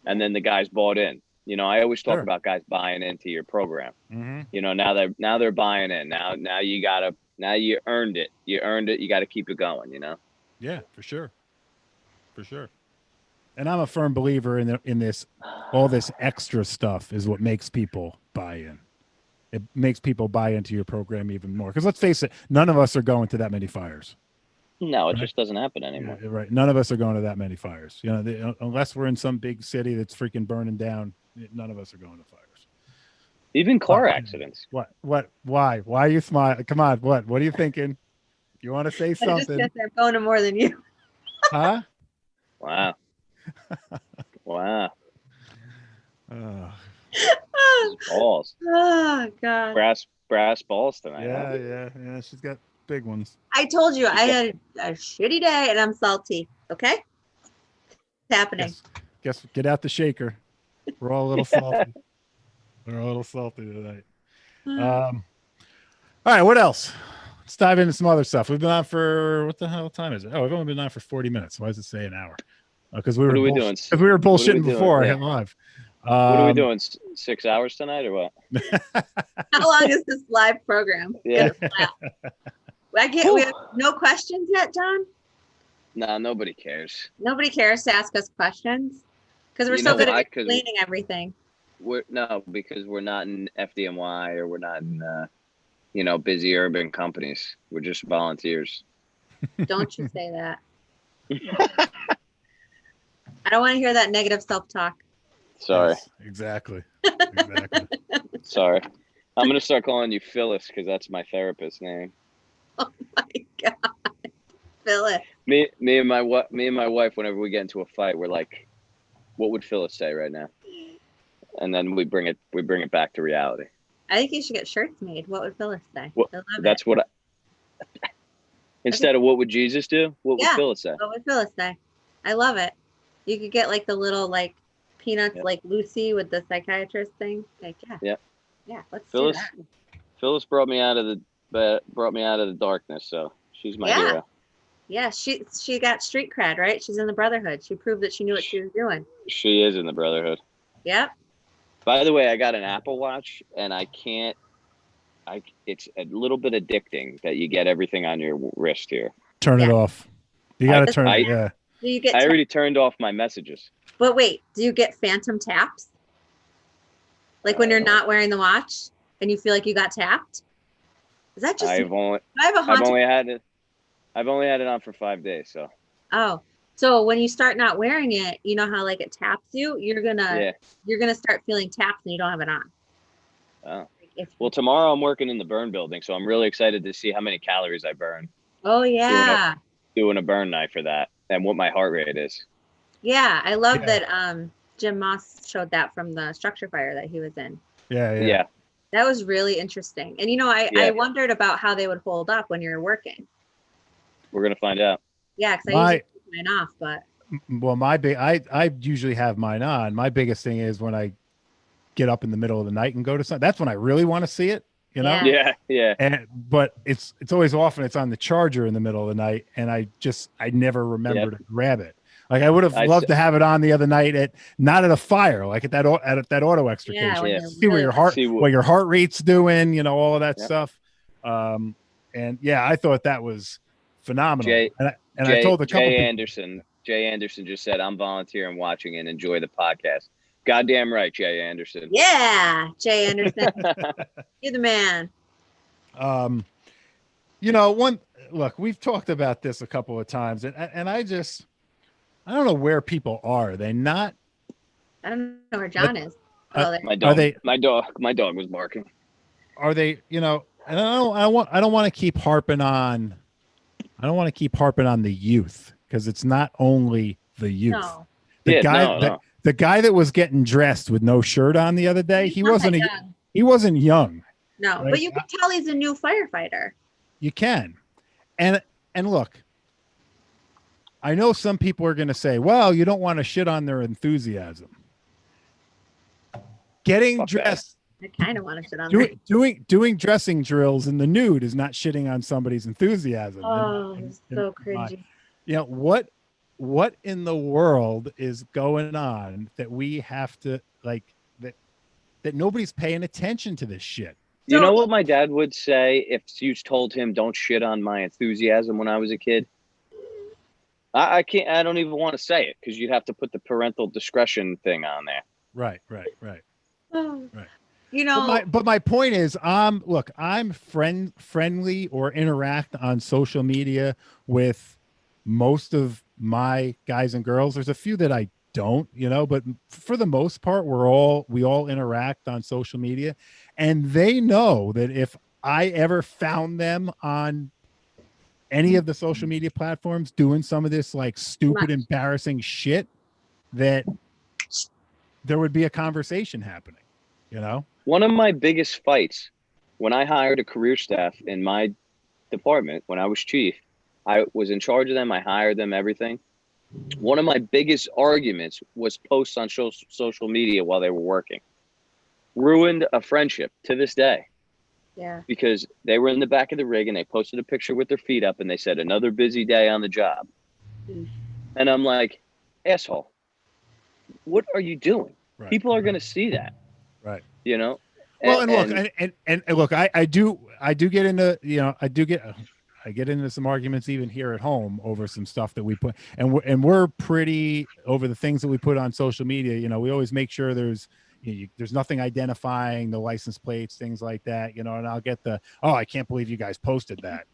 And then the guys bought in. I always talk about guys buying into your program. Mm-hmm. Now they're buying in. Now you earned it. You got to keep it going, Yeah, for sure. And I'm a firm believer in this. All this extra stuff is what makes people buy in. It makes people buy into your program even more. Because let's face it, none of us are going to that many fires. No, it Right? just doesn't happen anymore. Yeah, right. None of us are going to that many fires. You know, unless we're in some big city that's freaking burning down, none of us are going to fires. Even car accidents. What? Why? Why are you smiling? Come on. What are you thinking? You want to say something? Just they're going to more than you. Huh? Wow. Wow. Balls. Oh God. Brass balls tonight. Yeah. She's got big ones. I told you I had a shitty day and I'm salty. Okay? It's happening. Guess get out the shaker. We're all a little salty. We're all a little salty tonight. All right, what else? Let's dive into some other stuff. We've been on for what the hell time is it? Oh, we've only been on for 40 minutes. Why does it say an hour? Because we were doing? Because we were bullshitting before I hit live. What are we doing? 6 hours tonight or what? How long is this live program? Yeah. We have no questions yet, John? No, nobody cares. Nobody cares to ask us questions because we're so good at explaining everything. Because we're not in FDNY or we're not in busy urban companies. We're just volunteers. Don't you say that. I don't want to hear that negative self-talk. Sorry. Yes, exactly. Sorry. I'm going to start calling you Phyllis because that's my therapist's name. Oh my God. Phyllis. Me and my wife, whenever we get into a fight, we're like, what would Phyllis say right now? And then we bring it back to reality. I think you should get shirts made. What would Phyllis say? Well, that's what instead of what would Jesus do? What would Phyllis say? What would Phyllis say? I love it. You could get like the little like peanuts, like Lucy with the psychiatrist thing. Like, yeah. Let's do that. Phyllis brought me out of the darkness, so she's my hero. Yeah, she got street cred, right? She's in the Brotherhood. She proved that she knew what she was doing. She is in the Brotherhood. Yep. By the way, I got an Apple Watch, and it's a little bit addicting that you get everything on your wrist here. Turn it off. You got to turn it. Yeah. Do you get I already turned off my messages. But wait, do you get phantom taps? Like when you're not wearing the watch and you feel like you got tapped? Is that just? I've only had it on for 5 days. So. Oh, so when you start not wearing it, you know how like it taps you? You're gonna start feeling tapped and you don't have it on. Oh. Well, tomorrow I'm working in the burn building, so I'm really excited to see how many calories I burn. Oh yeah. Doing a burn night for that and what my heart rate is. Yeah, I love that Jim Moss showed that from the structure fire that he was in. Yeah. That was really interesting. And I wondered about how they would hold up when you're working. We're gonna find out. Yeah, because I usually take mine off, but I usually have mine on. My biggest thing is when I get up in the middle of the night and go to something. That's when I really want to see it. You know? Yeah. But it's always often it's on the charger in the middle of the night, and I never remember to grab it. Like I would have loved to have it on the other night not at a fire, like at that auto extrication. See where your heart rate's doing, all of that stuff. And I thought that was phenomenal. I told a couple Jay Anderson just said, I'm volunteering, watching, and enjoy the podcast. Goddamn right, Jay Anderson. Yeah, Jay Anderson. You're the man. Look, we've talked about this a couple of times, and I don't know where people are. Are they not? I don't know where John is. My dog was barking. Are they, and I don't want to keep harping on the youth, because it's not only the youth. No. The guy that was getting dressed with no shirt on the other day, he wasn't young. No, right? But you can tell he's a new firefighter. You can. And look, I know some people are going to say, well, you don't want to shit on their enthusiasm. Getting dressed. I kind of want to shit on doing dressing drills in the nude is not shitting on somebody's enthusiasm. Oh, it's so cringy. What in the world is going on that we have to that nobody's paying attention to this shit? You know what my dad would say if you told him don't shit on my enthusiasm when I was a kid? I can't. I don't even want to say it because you'd have to put the parental discretion thing on there. Right. Oh, Right. you know, But my point is, look, I'm friendly or interact on social media with most of my guys and girls. There's a few that I don't, but for the most part, we all interact on social media, and they know that if I ever found them on any of the social media platforms doing some of this like stupid, embarrassing shit, that there would be a conversation happening, One of my biggest fights when I hired a career staff in my department, when I was chief, I was in charge of them. I hired them, everything. One of my biggest arguments was posts on social media while they were working. Ruined a friendship to this day. yeah. Because they were in the back of the rig and they posted a picture with their feet up and they said, another busy day on the job. And I'm like, asshole, what are you doing? Right. People are going to see that. Right. Well, and look, I do get into, I get into some arguments even here at home over some stuff that we put, and we're pretty over the things that we put on social media. We always make sure there's nothing identifying the license plates, things like that, and I'll get I can't believe you guys posted that.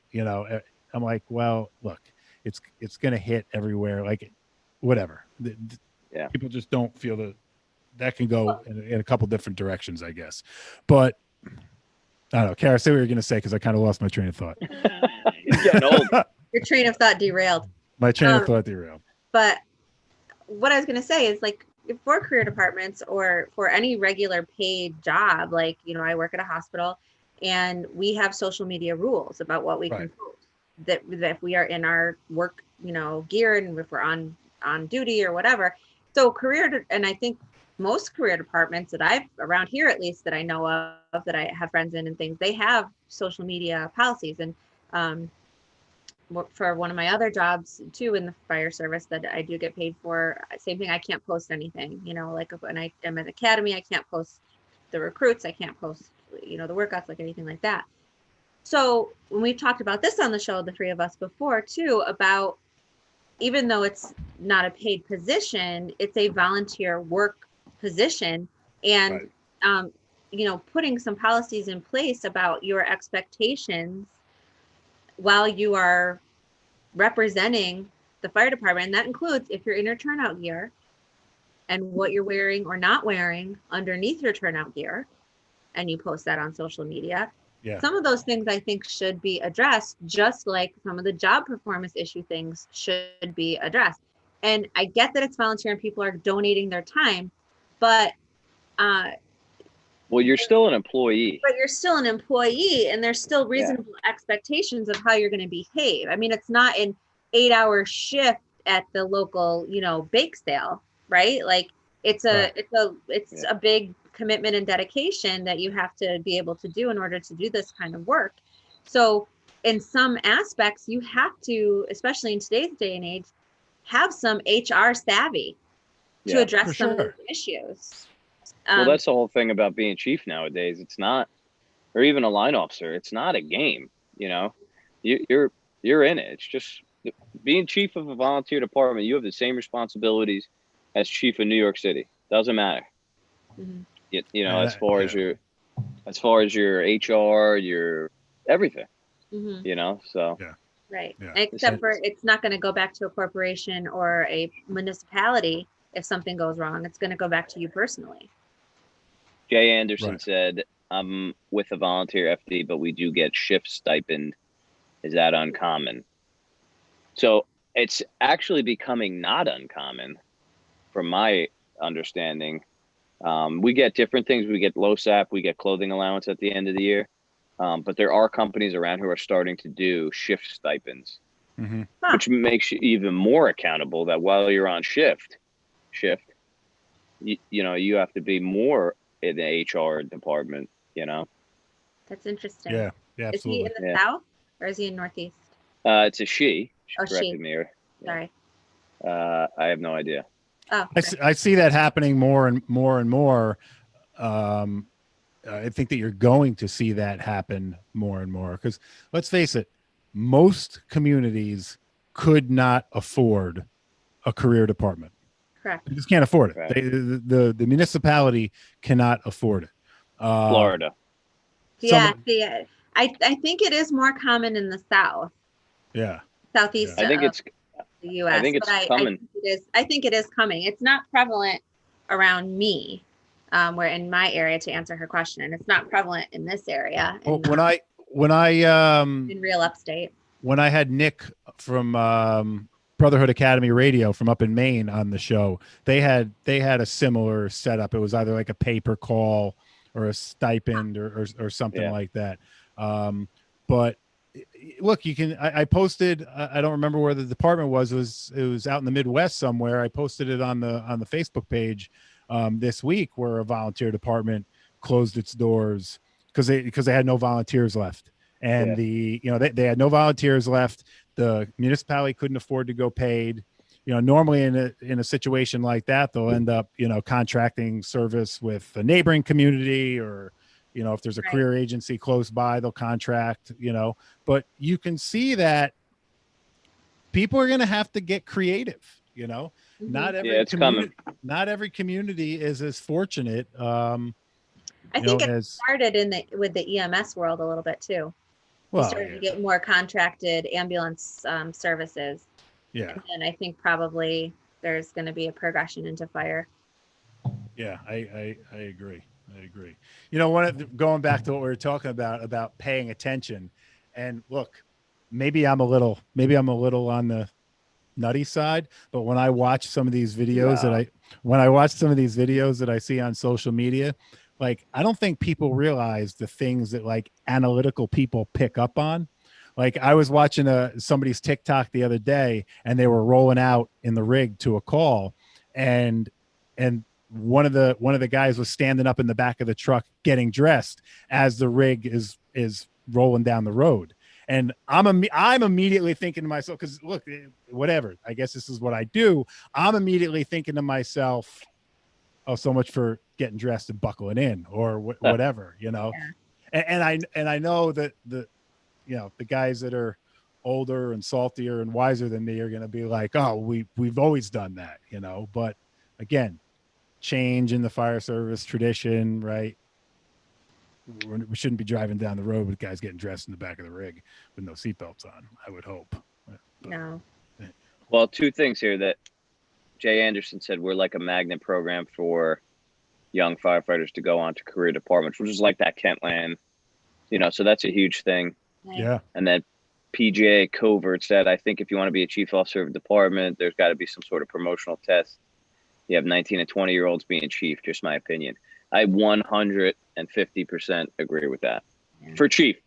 I'm like, well, look, it's going to hit everywhere. Like whatever. Yeah. People just don't feel that can go in a couple different directions, I guess. But I don't know. Kara, say what you're going to say because I kind of lost my train of thought. You're getting old. Your train of thought derailed. My train of thought derailed. But what I was going to say is like for career departments or for any regular paid job, like, I work at a hospital and we have social media rules about what we can post. That if we are in our work, gear and if we're on duty or whatever. So and I think most career departments that I've around here, at least that I know of, that I have friends in and things, they have social media policies. And for one of my other jobs too in the fire service that I do get paid for, same thing. I can't post anything, like when I am at academy, I can't post the recruits. I can't post, the workouts, like anything like that. So when we've talked about this on the show, the three of us before too, about even though it's not a paid position, it's a volunteer work position. And, putting some policies in place about your expectations while you are representing the fire department. And that includes if you're in your turnout gear and what you're wearing or not wearing underneath your turnout gear, and you post that on social media. Yeah. Some of those things I think should be addressed, just like some of the job performance issue things should be addressed. And I get that it's volunteer and people are donating their time, but well, you're still an employee. But you're still an employee, and there's still reasonable expectations of how you're going to behave. I mean, it's not an 8-hour shift at the local, bake sale, right? Like it's a big commitment and dedication that you have to be able to do in order to do this kind of work. So in some aspects, you have to, especially in today's day and age, have some HR savvy to address some of these issues. Well, that's the whole thing about being chief nowadays. It's not, or even a line officer, it's not a game. You're in it. It's just being chief of a volunteer department. You have the same responsibilities as chief of New York City. Doesn't matter. Mm-hmm. As far as your HR, your everything. Mm-hmm. So right. Yeah. Except for it's not going to go back to a corporation or a municipality if something goes wrong. It's going to go back to you personally. Jay Anderson said, I'm with a volunteer FD, but we do get shift stipend. Is that uncommon? So it's actually becoming not uncommon from my understanding. We get different things. We get LOSAP, we get clothing allowance at the end of the year. But there are companies around who are starting to do shift stipends, which makes you even more accountable that while you're on shift, you have to be more in the HR department, That's interesting. Yeah, absolutely. Is he in the South or is he in Northeast? It's a she. She corrected me. Sorry. I have no idea. Oh, I see that happening more and more. I think that you're going to see that happen more and more because let's face it, most communities could not afford a career department. Correct. They just can't afford it. Right. The municipality cannot afford it. Florida. Yeah, I think it is more common in the South. Yeah. Southeast I think of it's the U.S. I think it's but coming. I think it is coming. It's not prevalent around me, where in my area, to answer her question. It's not prevalent in this area. Well, In real upstate. when I had Nick from Brotherhood Academy Radio from up in Maine on the show, they had a similar setup. It was either like a pay-per call or a stipend or something like that. But look, you can. I posted. I don't remember where the department was. It was out in the Midwest somewhere. I posted it on the Facebook page this week, where a volunteer department closed its doors because they had no volunteers left, and they had no volunteers left. The municipality couldn't afford to go paid. Normally in a situation like that, they'll end up contracting service with a neighboring community, or if there's a career agency close by, they'll contract. But you can see that people are going to have to get creative. Mm-hmm. Not every community is as fortunate. I think it started with the EMS world a little bit too. We started to get more contracted ambulance services. Yeah. And I think probably there's going to be a progression into fire. Yeah, I agree. Going back to what we were talking about paying attention, and look, maybe I'm a little on the nutty side, but when I watch some of these videos that I see on social media, like, I don't think people realize the things that like analytical people pick up on. Like, I was watching somebody's TikTok the other day, and they were rolling out in the rig to a call, and one of the guys was standing up in the back of the truck getting dressed as the rig is rolling down the road. And I'm immediately thinking to myself, because look, whatever, I guess this is what I do. I'm immediately thinking to myself, oh, so much for getting dressed and buckling in, or whatever, Yeah. And I know that the guys that are older and saltier and wiser than me are going to be like, oh, we've always done that, but again, change in the fire service tradition, right? We shouldn't be driving down the road with guys getting dressed in the back of the rig with no seatbelts on, I would hope. No. Well, two things here that Jay Anderson said: we're like a magnet program for young firefighters to go on to career departments, which is like that Kentland, so that's a huge thing. Yeah. And then PJ Covert said, I think if you want to be a chief officer of a department, there's got to be some sort of promotional test. You have 19 and 20-year-olds being chief, just my opinion. I 150% agree with that. Yeah. For chief.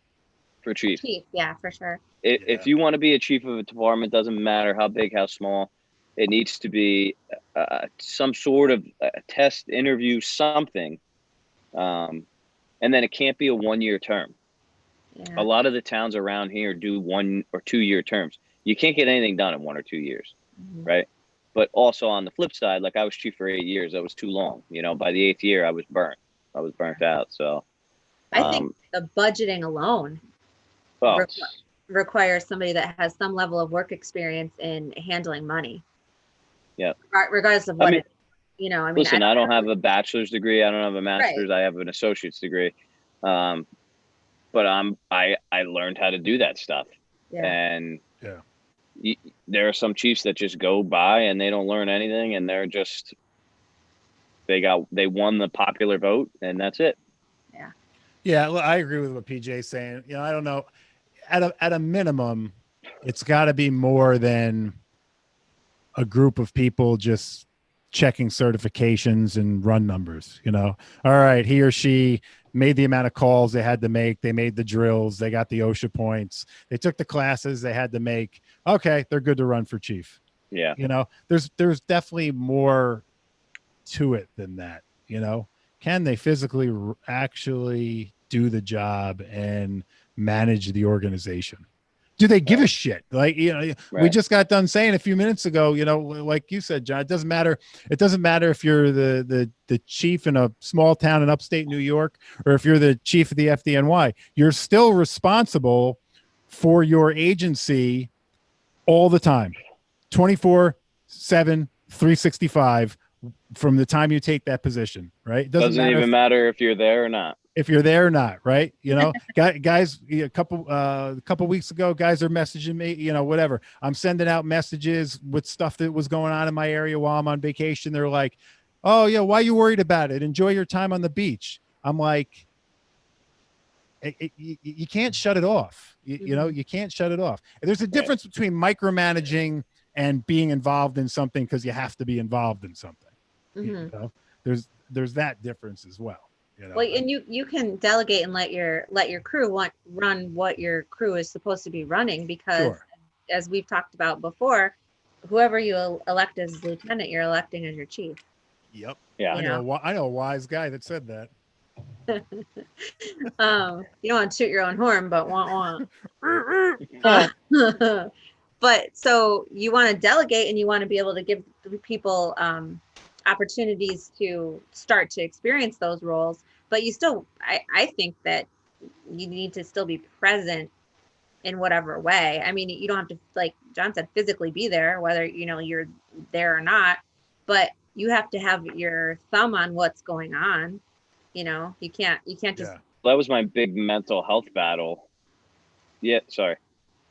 Chief, yeah, for sure. If you want to be a chief of a department, doesn't matter how big, how small, it needs to be some sort of test, interview, something. And then it can't be a 1-year term. Yeah. A lot of the towns around here do 1 or 2 year terms. You can't get anything done in 1 or 2 years, right? But also on the flip side, like, I was chief for 8 years. That was too long. By the 8th year, I was burnt. I was burnt out. So I think the budgeting alone requires somebody that has some level of work experience in handling money. Yeah. Regardless of what listen, I don't have a bachelor's degree. I don't have a master's. Right. I have an associate's degree. But I learned how to do that stuff. Yeah. And there are some chiefs that just go by and they don't learn anything, and they're just they won the popular vote, and that's it. Yeah. Yeah, well, I agree with what PJ's saying. I don't know. At a minimum, it's got to be more than a group of people just checking certifications and run numbers. All right, he or she made the amount of calls they had to make. They made the drills. They got the OSHA points. They took the classes they had to make. Okay, they're good to run for chief. Yeah. There's definitely more to it than that. Can they physically actually do the job and manage the organization? Do they give a shit? Like, we just got done saying a few minutes ago, like you said, John, it doesn't matter. It doesn't matter if you're the chief in a small town in upstate New York, or if you're the chief of the FDNY. You're still responsible for your agency all the time, 24/7, 365 from the time you take that position, right? It doesn't even matter if you're there or not. If you're there or not, right? You know, guys, a couple weeks ago, guys are messaging me, you know, whatever. I'm sending out messages with stuff that was going on in my area while I'm on vacation. They're like, "Oh yeah, why are you worried about it? Enjoy your time on the beach." I'm like, you can't shut it off. You know, you can't shut it off. And there's a difference between micromanaging and being involved in something because you have to be involved in something. You know, there's that difference as well. You know? Well, and you can delegate and let your crew run what your crew is supposed to be running, because as we've talked about before, whoever you elect as lieutenant, you're electing as your chief. Yep. Yeah. I know a wise guy that said that. You don't want to toot your own horn, but want. But so you want to delegate and you want to be able to give people opportunities to start to experience those roles, but you still, I think that you need to still be present in whatever way. I mean, you don't have to, like John said, physically be there, whether, you know, you're there or not, but you have to have your thumb on what's going on. You know, you can't just. That was my big mental health battle. Yeah. Sorry.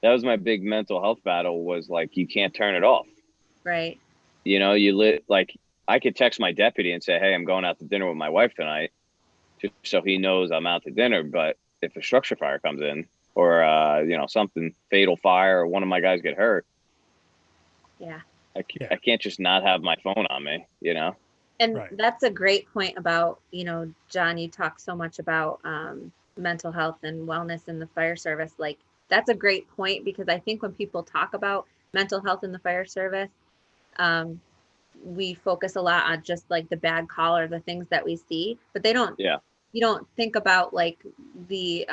That was my big mental health battle, was like, you can't turn it off. Right. You know, like, I could text my deputy and say, "Hey, I'm going out to dinner with my wife tonight," just so he knows I'm out to dinner. But if a structure fire comes in, or you know, something fatal fire, or one of my guys get hurt, I can't just not have my phone on me, you know. And that's a great point about, you know, John, you talk so much about mental health and wellness in the fire service. Like, that's a great point, because I think when people talk about mental health in the fire service, we focus a lot on just like the bad call or the things that we see, but they don't, you don't think about like the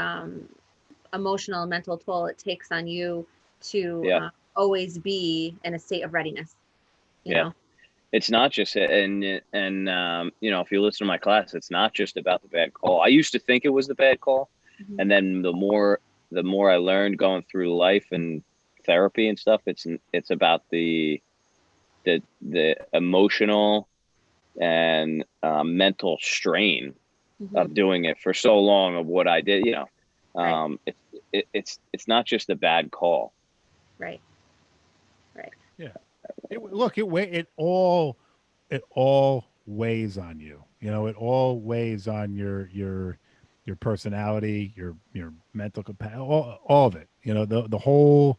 emotional and mental toll it takes on you to always be in a state of readiness, you know? It's not just, and you know, if you listen to my class, it's not just about the bad call. I used to think it was the bad call. And then the more I learned going through life and therapy and stuff, it's about the emotional and mental strain of doing it for so long, of what I did, you know. It's not just a bad call. Right. Yeah. It all weighs on you. You know, it all weighs on your personality, your mental capacity, all of it. You know, the whole,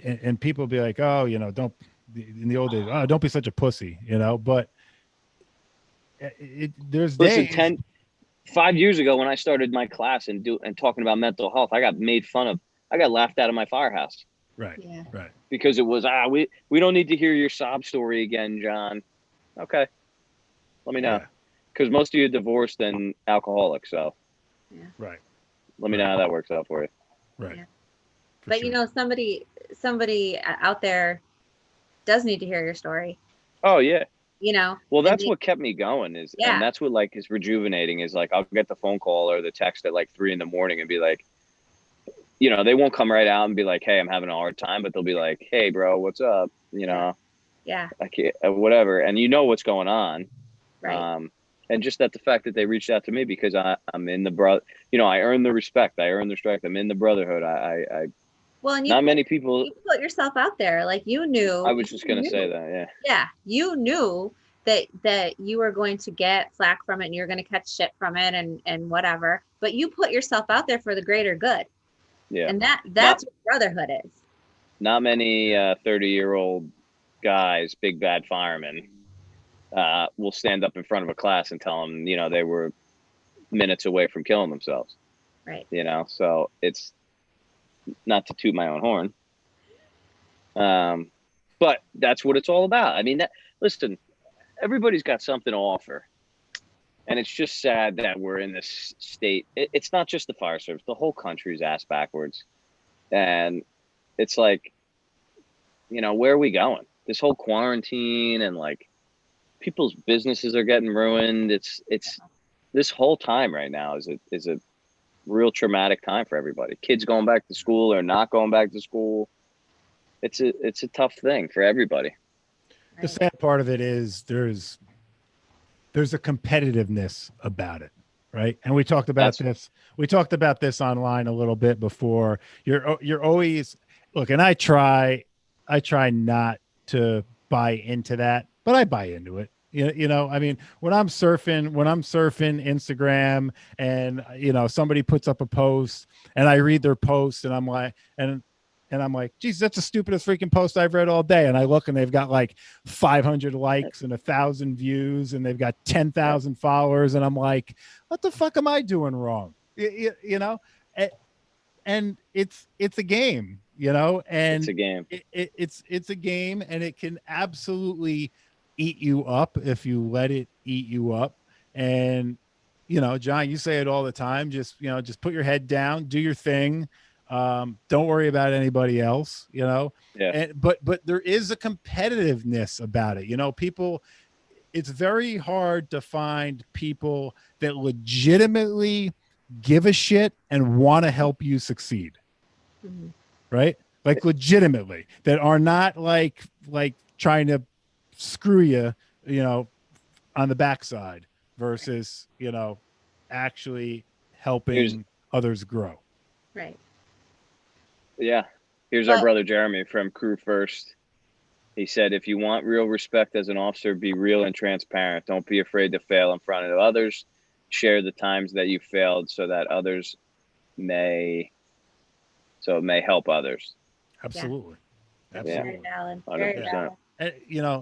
and people be like, "Oh, you know, don't," in the old days, "Oh, don't be such a pussy," you know. But there's days. 5 years ago, when I started my class and talking about mental health, I got made fun of. I got laughed out of my firehouse. Right. Because it was, we don't need to hear your sob story again, John. Okay. Let me know. Because most of you are divorced and alcoholics, so. Right. Let me know how that works out for you. Right. Yeah. But you know, somebody out there does need to hear your story. Oh yeah. You know. Well, that's what kept me going, and that's what like is rejuvenating, is like, I'll get the phone call or the text at like 3 a.m. and be like, you know, they won't come right out and be like, "Hey, I'm having a hard time," but they'll be like, "Hey, bro, what's up?" You know. I can't, whatever, and you know what's going on. Right. And just that the fact that they reached out to me, because I'm in the you know, I earn the respect. I'm in the Brotherhood. Well, and not many people. You put yourself out there, like, you knew. I was just gonna say that, Yeah, you knew that you were going to get flack from it, and you're going to catch shit from it, and whatever. But you put yourself out there for the greater good. Yeah. And that's what Brotherhood is. Not many 30-year-old guys, big bad firemen, will stand up in front of a class and tell them, you know, they were minutes away from killing themselves. Right. You know, so it's not to toot my own horn. But that's what it's all about. I mean, listen, everybody's got something to offer. And it's just sad that we're in this state. It's not just the fire service. The whole country's ass backwards. And it's like, you know, where are we going? This whole quarantine, and like, people's businesses are getting ruined. It's this whole time right now is a real traumatic time for everybody. Kids going back to school or not going back to school. it's a tough thing for everybody. The sad part of it is there's a competitiveness about it, right? And we talked about this. We talked about this online a little bit before. You're always look, and I try not to buy into that, but I buy into it. You know, I mean, when I'm surfing Instagram and somebody puts up a post and I read their post and I'm like, and I'm like, geez, that's the stupidest freaking post I've read all day. And I look and they've got like 500 likes and 1,000 views and they've got 10,000 followers. And I'm like, what the fuck am I doing wrong? You know, and it's a game, and it's a game. It's a game, and it can absolutely eat you up if you let it eat you up. And, John, you say it all the time, just put your head down, do your thing. Don't worry about anybody else, Yeah. and, but there is a competitiveness about it. People, it's very hard to find people that legitimately give a shit and want to help you succeed. Mm-hmm. Right? Like legitimately, that are not like trying to screw you, on the backside versus, actually helping others grow. Right. Yeah. Here's our brother Jeremy from Crew First. He said, if you want real respect as an officer, be real and transparent. Don't be afraid to fail in front of others. Share the times that you failed so that others may help others. Absolutely. Yeah. Absolutely. Very valid. 100%. Very valid. And,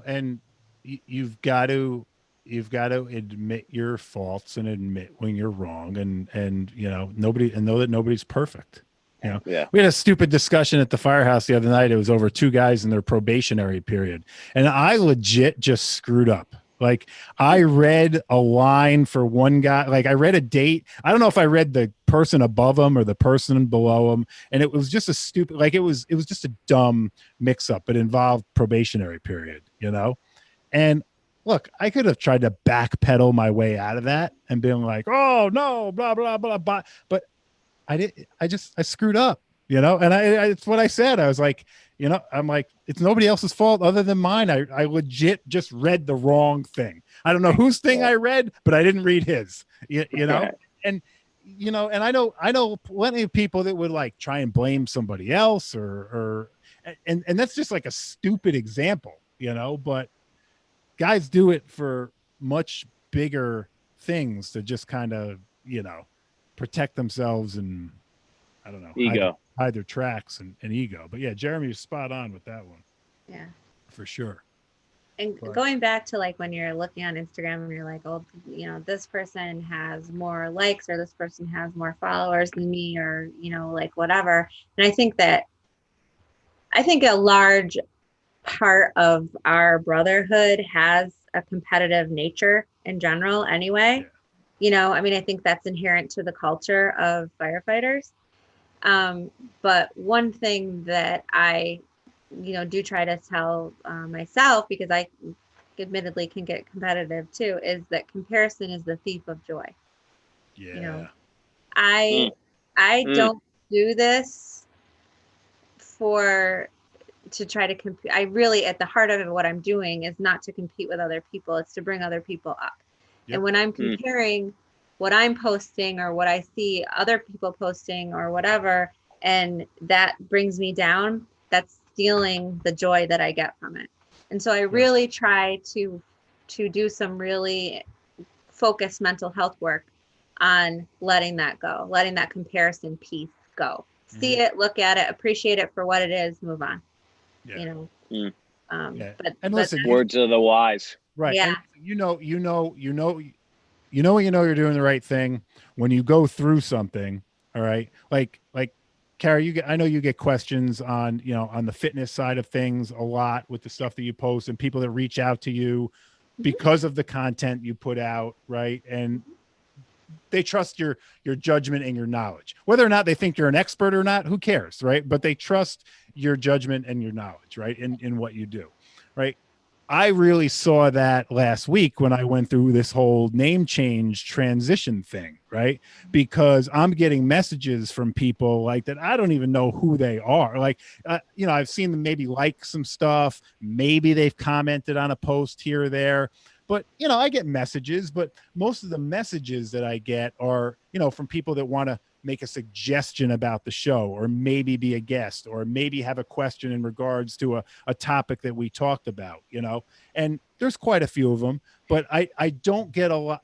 and you've got to admit your faults and admit when you're wrong and know that nobody's perfect. Yeah. We had a stupid discussion at the firehouse the other night. It was over 2 guys in their probationary period. And I legit just screwed up. Like I read a line for one guy. Like I read a date. I don't know if I read the person above him or the person below him. And it was just a stupid, like it was just a dumb mix up. It involved probationary period, And look, I could have tried to backpedal my way out of that and been like, oh no, blah, blah, blah, blah. But I screwed up, and it's what I said. I was like, I'm like, it's nobody else's fault other than mine. I legit just read the wrong thing. I don't know whose thing I read, but I didn't read his, and, and I know plenty of people that would like try and blame somebody else and that's just like a stupid example, but guys do it for much bigger things to just kind of, protect themselves and I don't know, ego, hide their tracks and ego. But yeah, Jeremy is spot on with that one. Yeah, for sure. And going back to like when you're looking on Instagram and you're like, oh, this person has more likes or this person has more followers than me or, like whatever. And I think a large part of our brotherhood has a competitive nature in general anyway. Yeah. I think that's inherent to the culture of firefighters. But one thing that I, do try to tell myself, because I admittedly can get competitive too, is that comparison is the thief of joy. Yeah. I don't do this to try to compete. I really, at the heart of it, what I'm doing is not to compete with other people. It's to bring other people up. Yep. And when I'm comparing what I'm posting or what I see other people posting or whatever, and that brings me down, that's stealing the joy that I get from it. And so I really try to do some really focused mental health work on letting that go, letting that comparison piece go. See it, look at it, appreciate it for what it is, move on. Yeah. But listen, words of the wise. Right. Yeah. And you're doing the right thing when you go through something. All right. Like Carrie, I know you get questions on, on the fitness side of things a lot with the stuff that you post and people that reach out to you because of the content you put out. Right. And they trust your judgment and your knowledge, whether or not they think you're an expert or not, who cares? Right. But they trust your judgment and your knowledge, right. In what you do. Right. I really saw that last week when I went through this whole name change transition thing, right? Because I'm getting messages from people like that. I don't even know who they are. Like, I've seen them maybe like some stuff. Maybe they've commented on a post here or there. But, I get messages, but most of the messages that I get are, from people that want to make a suggestion about the show, or maybe be a guest, or maybe have a question in regards to a topic that we talked about, and there's quite a few of them, but I don't get a lot.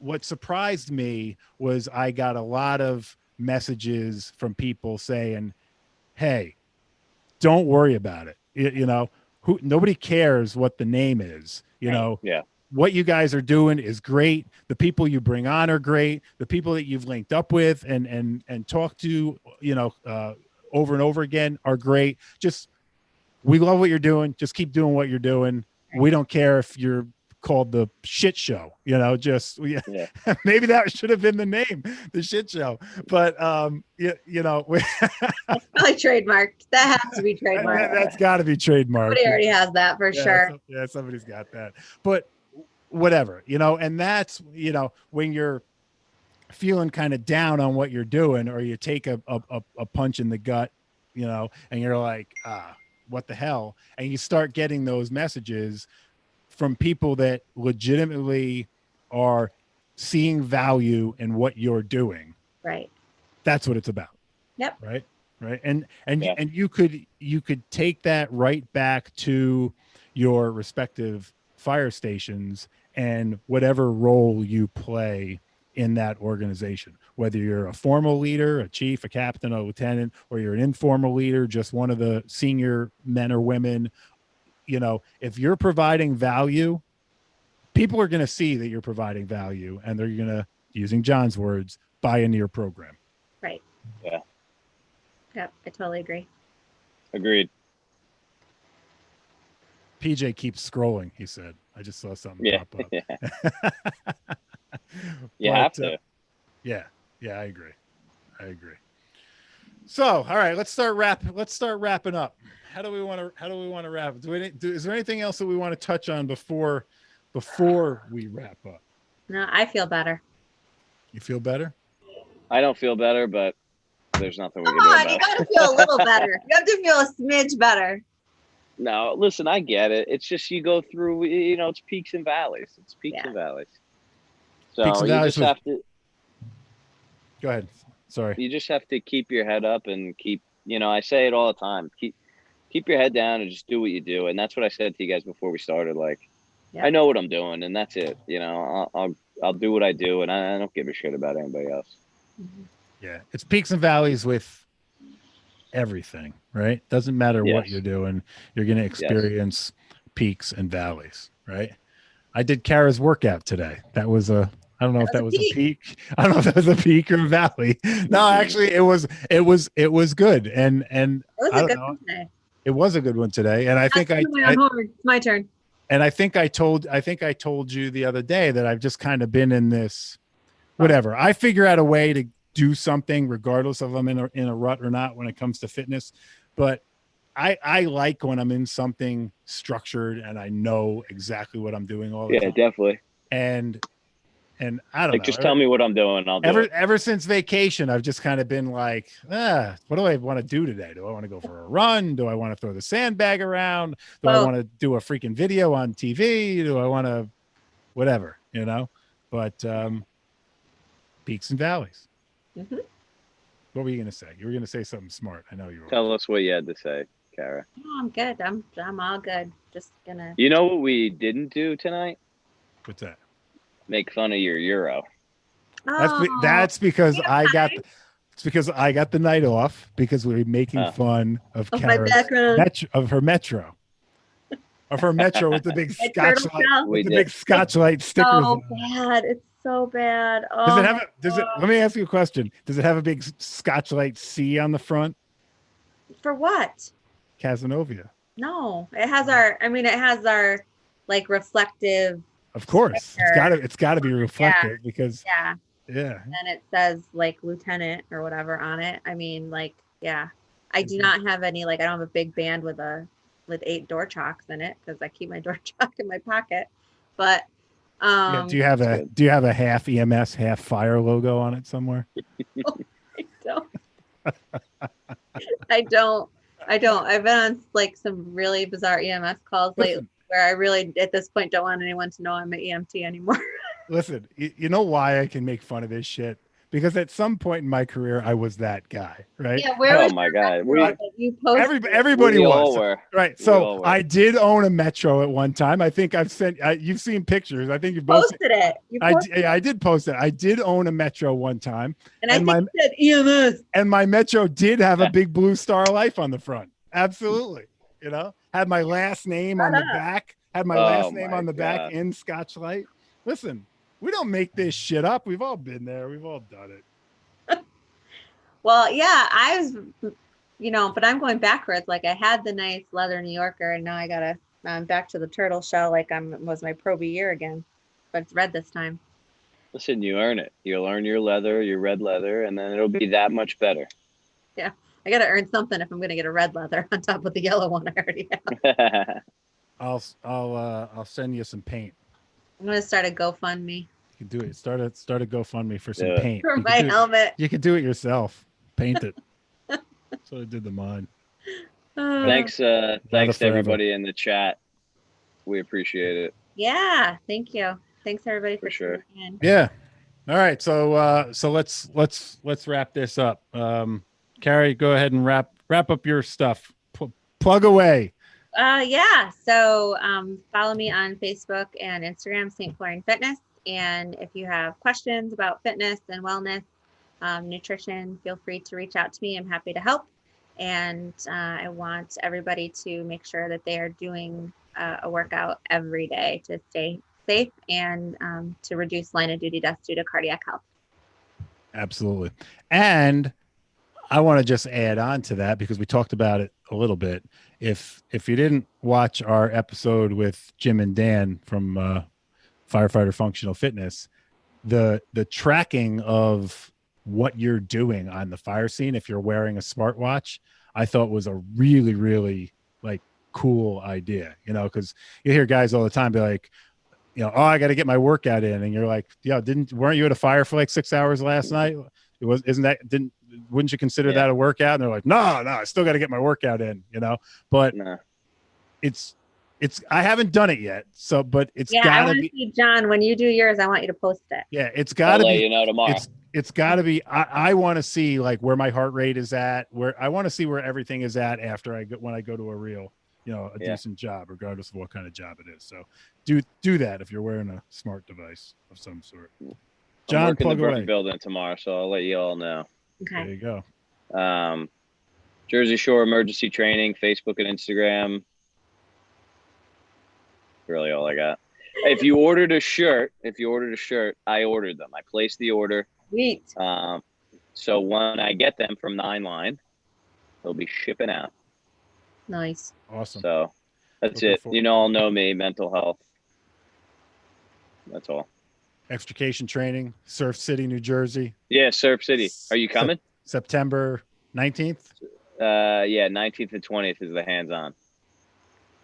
What surprised me was I got a lot of messages from people saying, hey, don't worry about it. Nobody cares what the name is, Yeah. What you guys are doing is great. The people you bring on are great. The people that you've linked up with and talked to, over and over again are great. Just, we love what you're doing. Just keep doing what you're doing. We don't care if you're called the shit show, just maybe that should have been the name, the shit show. But That's probably trademarked. That has to be trademarked. That's got to be trademarked. Somebody already has that for sure. Somebody's got that. But whatever, and that's, when you're feeling kind of down on what you're doing, or you take a punch in the gut, and you're like, what the hell? And you start getting those messages from people that legitimately are seeing value in what you're doing. Right. That's what it's about. Yep. Right. And you could take that right back to your respective fire stations and whatever role you play in that organization, whether you're a formal leader, a chief, a captain, a lieutenant, or you're an informal leader, just one of the senior men or women. If you're providing value, people are going to see that you're providing value, and they're going to, using John's words, buy into your program. Right. Yeah. Yep. I totally agree. Agreed. PJ keeps scrolling, he said. I just saw something pop up. Yeah. You have to. Yeah, I agree. So, all right, let's start wrapping up. How do we want to wrap? Is there anything else that we want to touch on before we wrap up? No, I feel better. You feel better? I don't feel better, but there's nothing we Come can do on, about it. you got to feel a little better. You have to feel a smidge better. No, listen, I get it. It's just you go through, it's peaks and valleys. It's peaks and valleys. So peaks and valleys just have to. Go ahead. Sorry. You just have to keep your head up and keep. I say it all the time. Keep your head down and just do what you do. And that's what I said to you guys before we started. Like, I know what I'm doing, and that's it. I'll do what I do, and I don't give a shit about anybody else. Yeah, it's peaks and valleys with everything, right? Doesn't matter what you're doing, you're going to experience peaks and valleys, right? I did Kara's workout today. That was I don't know if that was a peak. I don't know if that was a peak or a valley. No, actually it was good. And it was a good one today. It was a good one today. And I think it's my turn. And I think I told you the other day that I've just kind of been in this, whatever. I figure out a way to do something regardless of I'm in a rut or not when it comes to fitness. But I like when I'm in something structured and I know exactly what I'm doing all the time. Yeah, definitely. And I don't know. Just tell me what I'm doing. I'll do it. Ever since vacation, I've just kind of been like, what do I want to do today? Do I want to go for a run? Do I want to throw the sandbag around? Do I want to do a freaking video on TV? Do I want to, whatever, But peaks and valleys. Mm-hmm. What were you going to say? You were going to say something smart. I know you were. Tell us what you had to say, Kara. No, I'm good. I'm all good. Just gonna. You know what we didn't do tonight? What's that? Make fun of your Euro. That's because it's because I got the night off because we were making fun of Kara's of her Metro. Of her Metro with the big Scotch-Lite stickers. Oh, bad. It's so bad. Oh, let me ask you a question. Does it have a big Scotch-Lite C on the front? For what? Casanova. No, it has our like reflective. Of course, sticker. It's got to be reflective because and it says like lieutenant or whatever on it. I mean, like, I do not have any, like, I don't have a big band with a with 8 door chalks in it because I keep my door chalk in my pocket. But Do you have a half EMS, half fire logo on it somewhere? I don't. I don't. I've been on like some really bizarre EMS calls lately where I really, at this point, don't want anyone to know I'm an EMT anymore. Listen, you know why I can make fun of this shit? Because at some point in my career, I was that guy, right? Yeah, where was my God. you posted? Everybody we was. all were. Right. So I did own a Metro at one time. I think I've sent, you've seen pictures. I think you've both posted it. I did post it. I did own a Metro one time. And I think it said EMS. And my Metro did have a big blue Star Life on the front. Absolutely. You know, had my last name on the back, back in Scotch Light. Listen, we don't make this shit up. We've all been there. We've all done it. Well, yeah, I was, but I'm going backwards. Like I had the nice leather New Yorker and now I got back to the turtle shell. Like was my Proby year again, but it's red this time. Listen, you earn it. You'll earn your leather, your red leather, and then it'll be that much better. Yeah. I got to earn something if I'm going to get a red leather on top of the yellow one I already have. I'll send you some paint. I'm going to start a GoFundMe. You can do it. Start a GoFundMe for some paint. For my helmet. You can do it yourself. Paint it. That's what I did to mine. Thanks to everybody in the chat. We appreciate it. Yeah, thank you. Thanks everybody for sure. In. Yeah. All right. So let's wrap this up. Carrie, go ahead and wrap up your stuff. Plug away. Yeah. So follow me on Facebook and Instagram, St. Florian Fitness. And if you have questions about fitness and wellness, nutrition, feel free to reach out to me. I'm happy to help. And I want everybody to make sure that they are doing a workout every day to stay safe and to reduce line of duty deaths due to cardiac health. Absolutely. And I want to just add on to that because we talked about it a little bit. If you didn't watch our episode with Jim and Dan from Firefighter Functional Fitness, the tracking of what you're doing on the fire scene, if you're wearing a smartwatch, I thought was a really, really like cool idea, because you hear guys all the time be like, oh, I got to get my workout in. And you're like, weren't you at a fire for like 6 hours last night? Wouldn't you consider that a workout? And they're like, no, I still got to get my workout in, but it's, I haven't done it yet. So, but it's gotta be. See, John, when you do yours, I want you to post it. Yeah. It's gotta be, tomorrow. It's gotta be, I want to see like where my heart rate is at, where I want to see where everything is at after when I go to a real, decent job, regardless of what kind of job it is. So do that if you're wearing a smart device of some sort. John, I'm working plug the away. building tomorrow, so I'll let you all know. Okay. There you go. Jersey Shore Emergency Training, Facebook and Instagram. Really all I got. If you ordered a shirt, I ordered them. I placed the order. Sweet. So when I get them from 9 Line, they'll be shipping out. Nice. Awesome. So that's it. All know me, mental health. That's all. Extrication training, Surf City, New Jersey. Yeah, Surf City. Are you coming? September 19th? Yeah, 19th and 20th is the hands-on.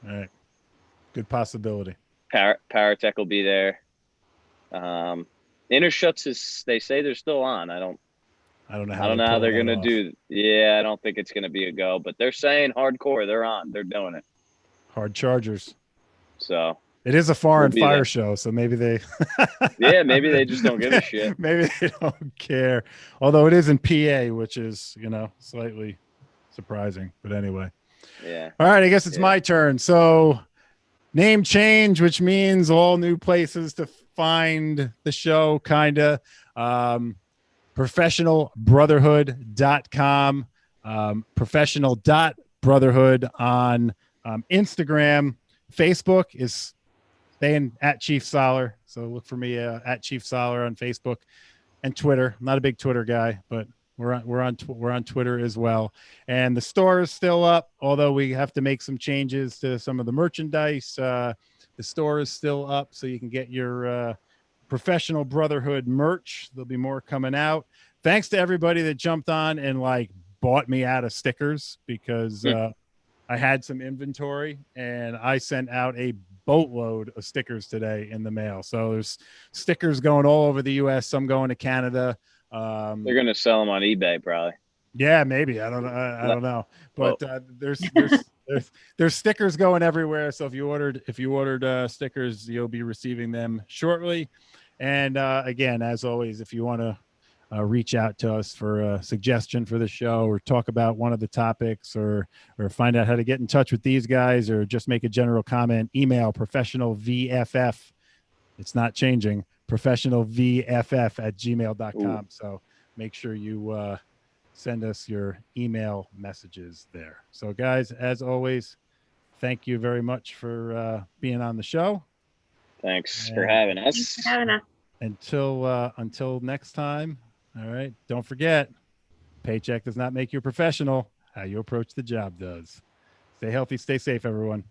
All right. Good possibility. Paratech will be there. Intershuts they say they're still on. I don't know how they're gonna do. Yeah, I don't think it's gonna be a go, but they're saying hardcore. They're on. They're doing it. Hard chargers. So it is a foreign fire show, so maybe they. Yeah, maybe they just don't give a shit. Maybe they don't care. Although it is in PA, which is slightly surprising. But anyway. Yeah. All right, I guess it's my turn. So name change, which means all new places to find the show, kinda. Professionalbrotherhood.com, professional.brotherhood on Instagram. Facebook is staying at Chief Solar. So look for me at Chief Solar on Facebook and Twitter. I'm not a big Twitter guy, but we're on Twitter as well. And the store is still up, although we have to make some changes to some of the merchandise. The store is still up, so you can get your Professional Brotherhood merch. There'll be more coming out. Thanks to everybody that jumped on and bought me out of stickers because I had some inventory, and I sent out a boatload of stickers today in the mail. So there's stickers going all over the U.S., some going to Canada. They're gonna sell them on eBay probably. Yeah, maybe. I don't know. I don't know. But there's stickers going everywhere. So if you ordered stickers, you'll be receiving them shortly. And again, as always, if you want to reach out to us for a suggestion for the show, or talk about one of the topics, or find out how to get in touch with these guys, or just make a general comment, email professionalvff. It's not changing. professionalvff@gmail.com. Ooh. So make sure you send us your email messages there. So guys, as always, thank you very much for being on the show. Thanks for having us. Thanks for having us. Until next time. All right. Don't forget, paycheck does not make you a professional. How you approach the job does. Stay healthy, stay safe, everyone.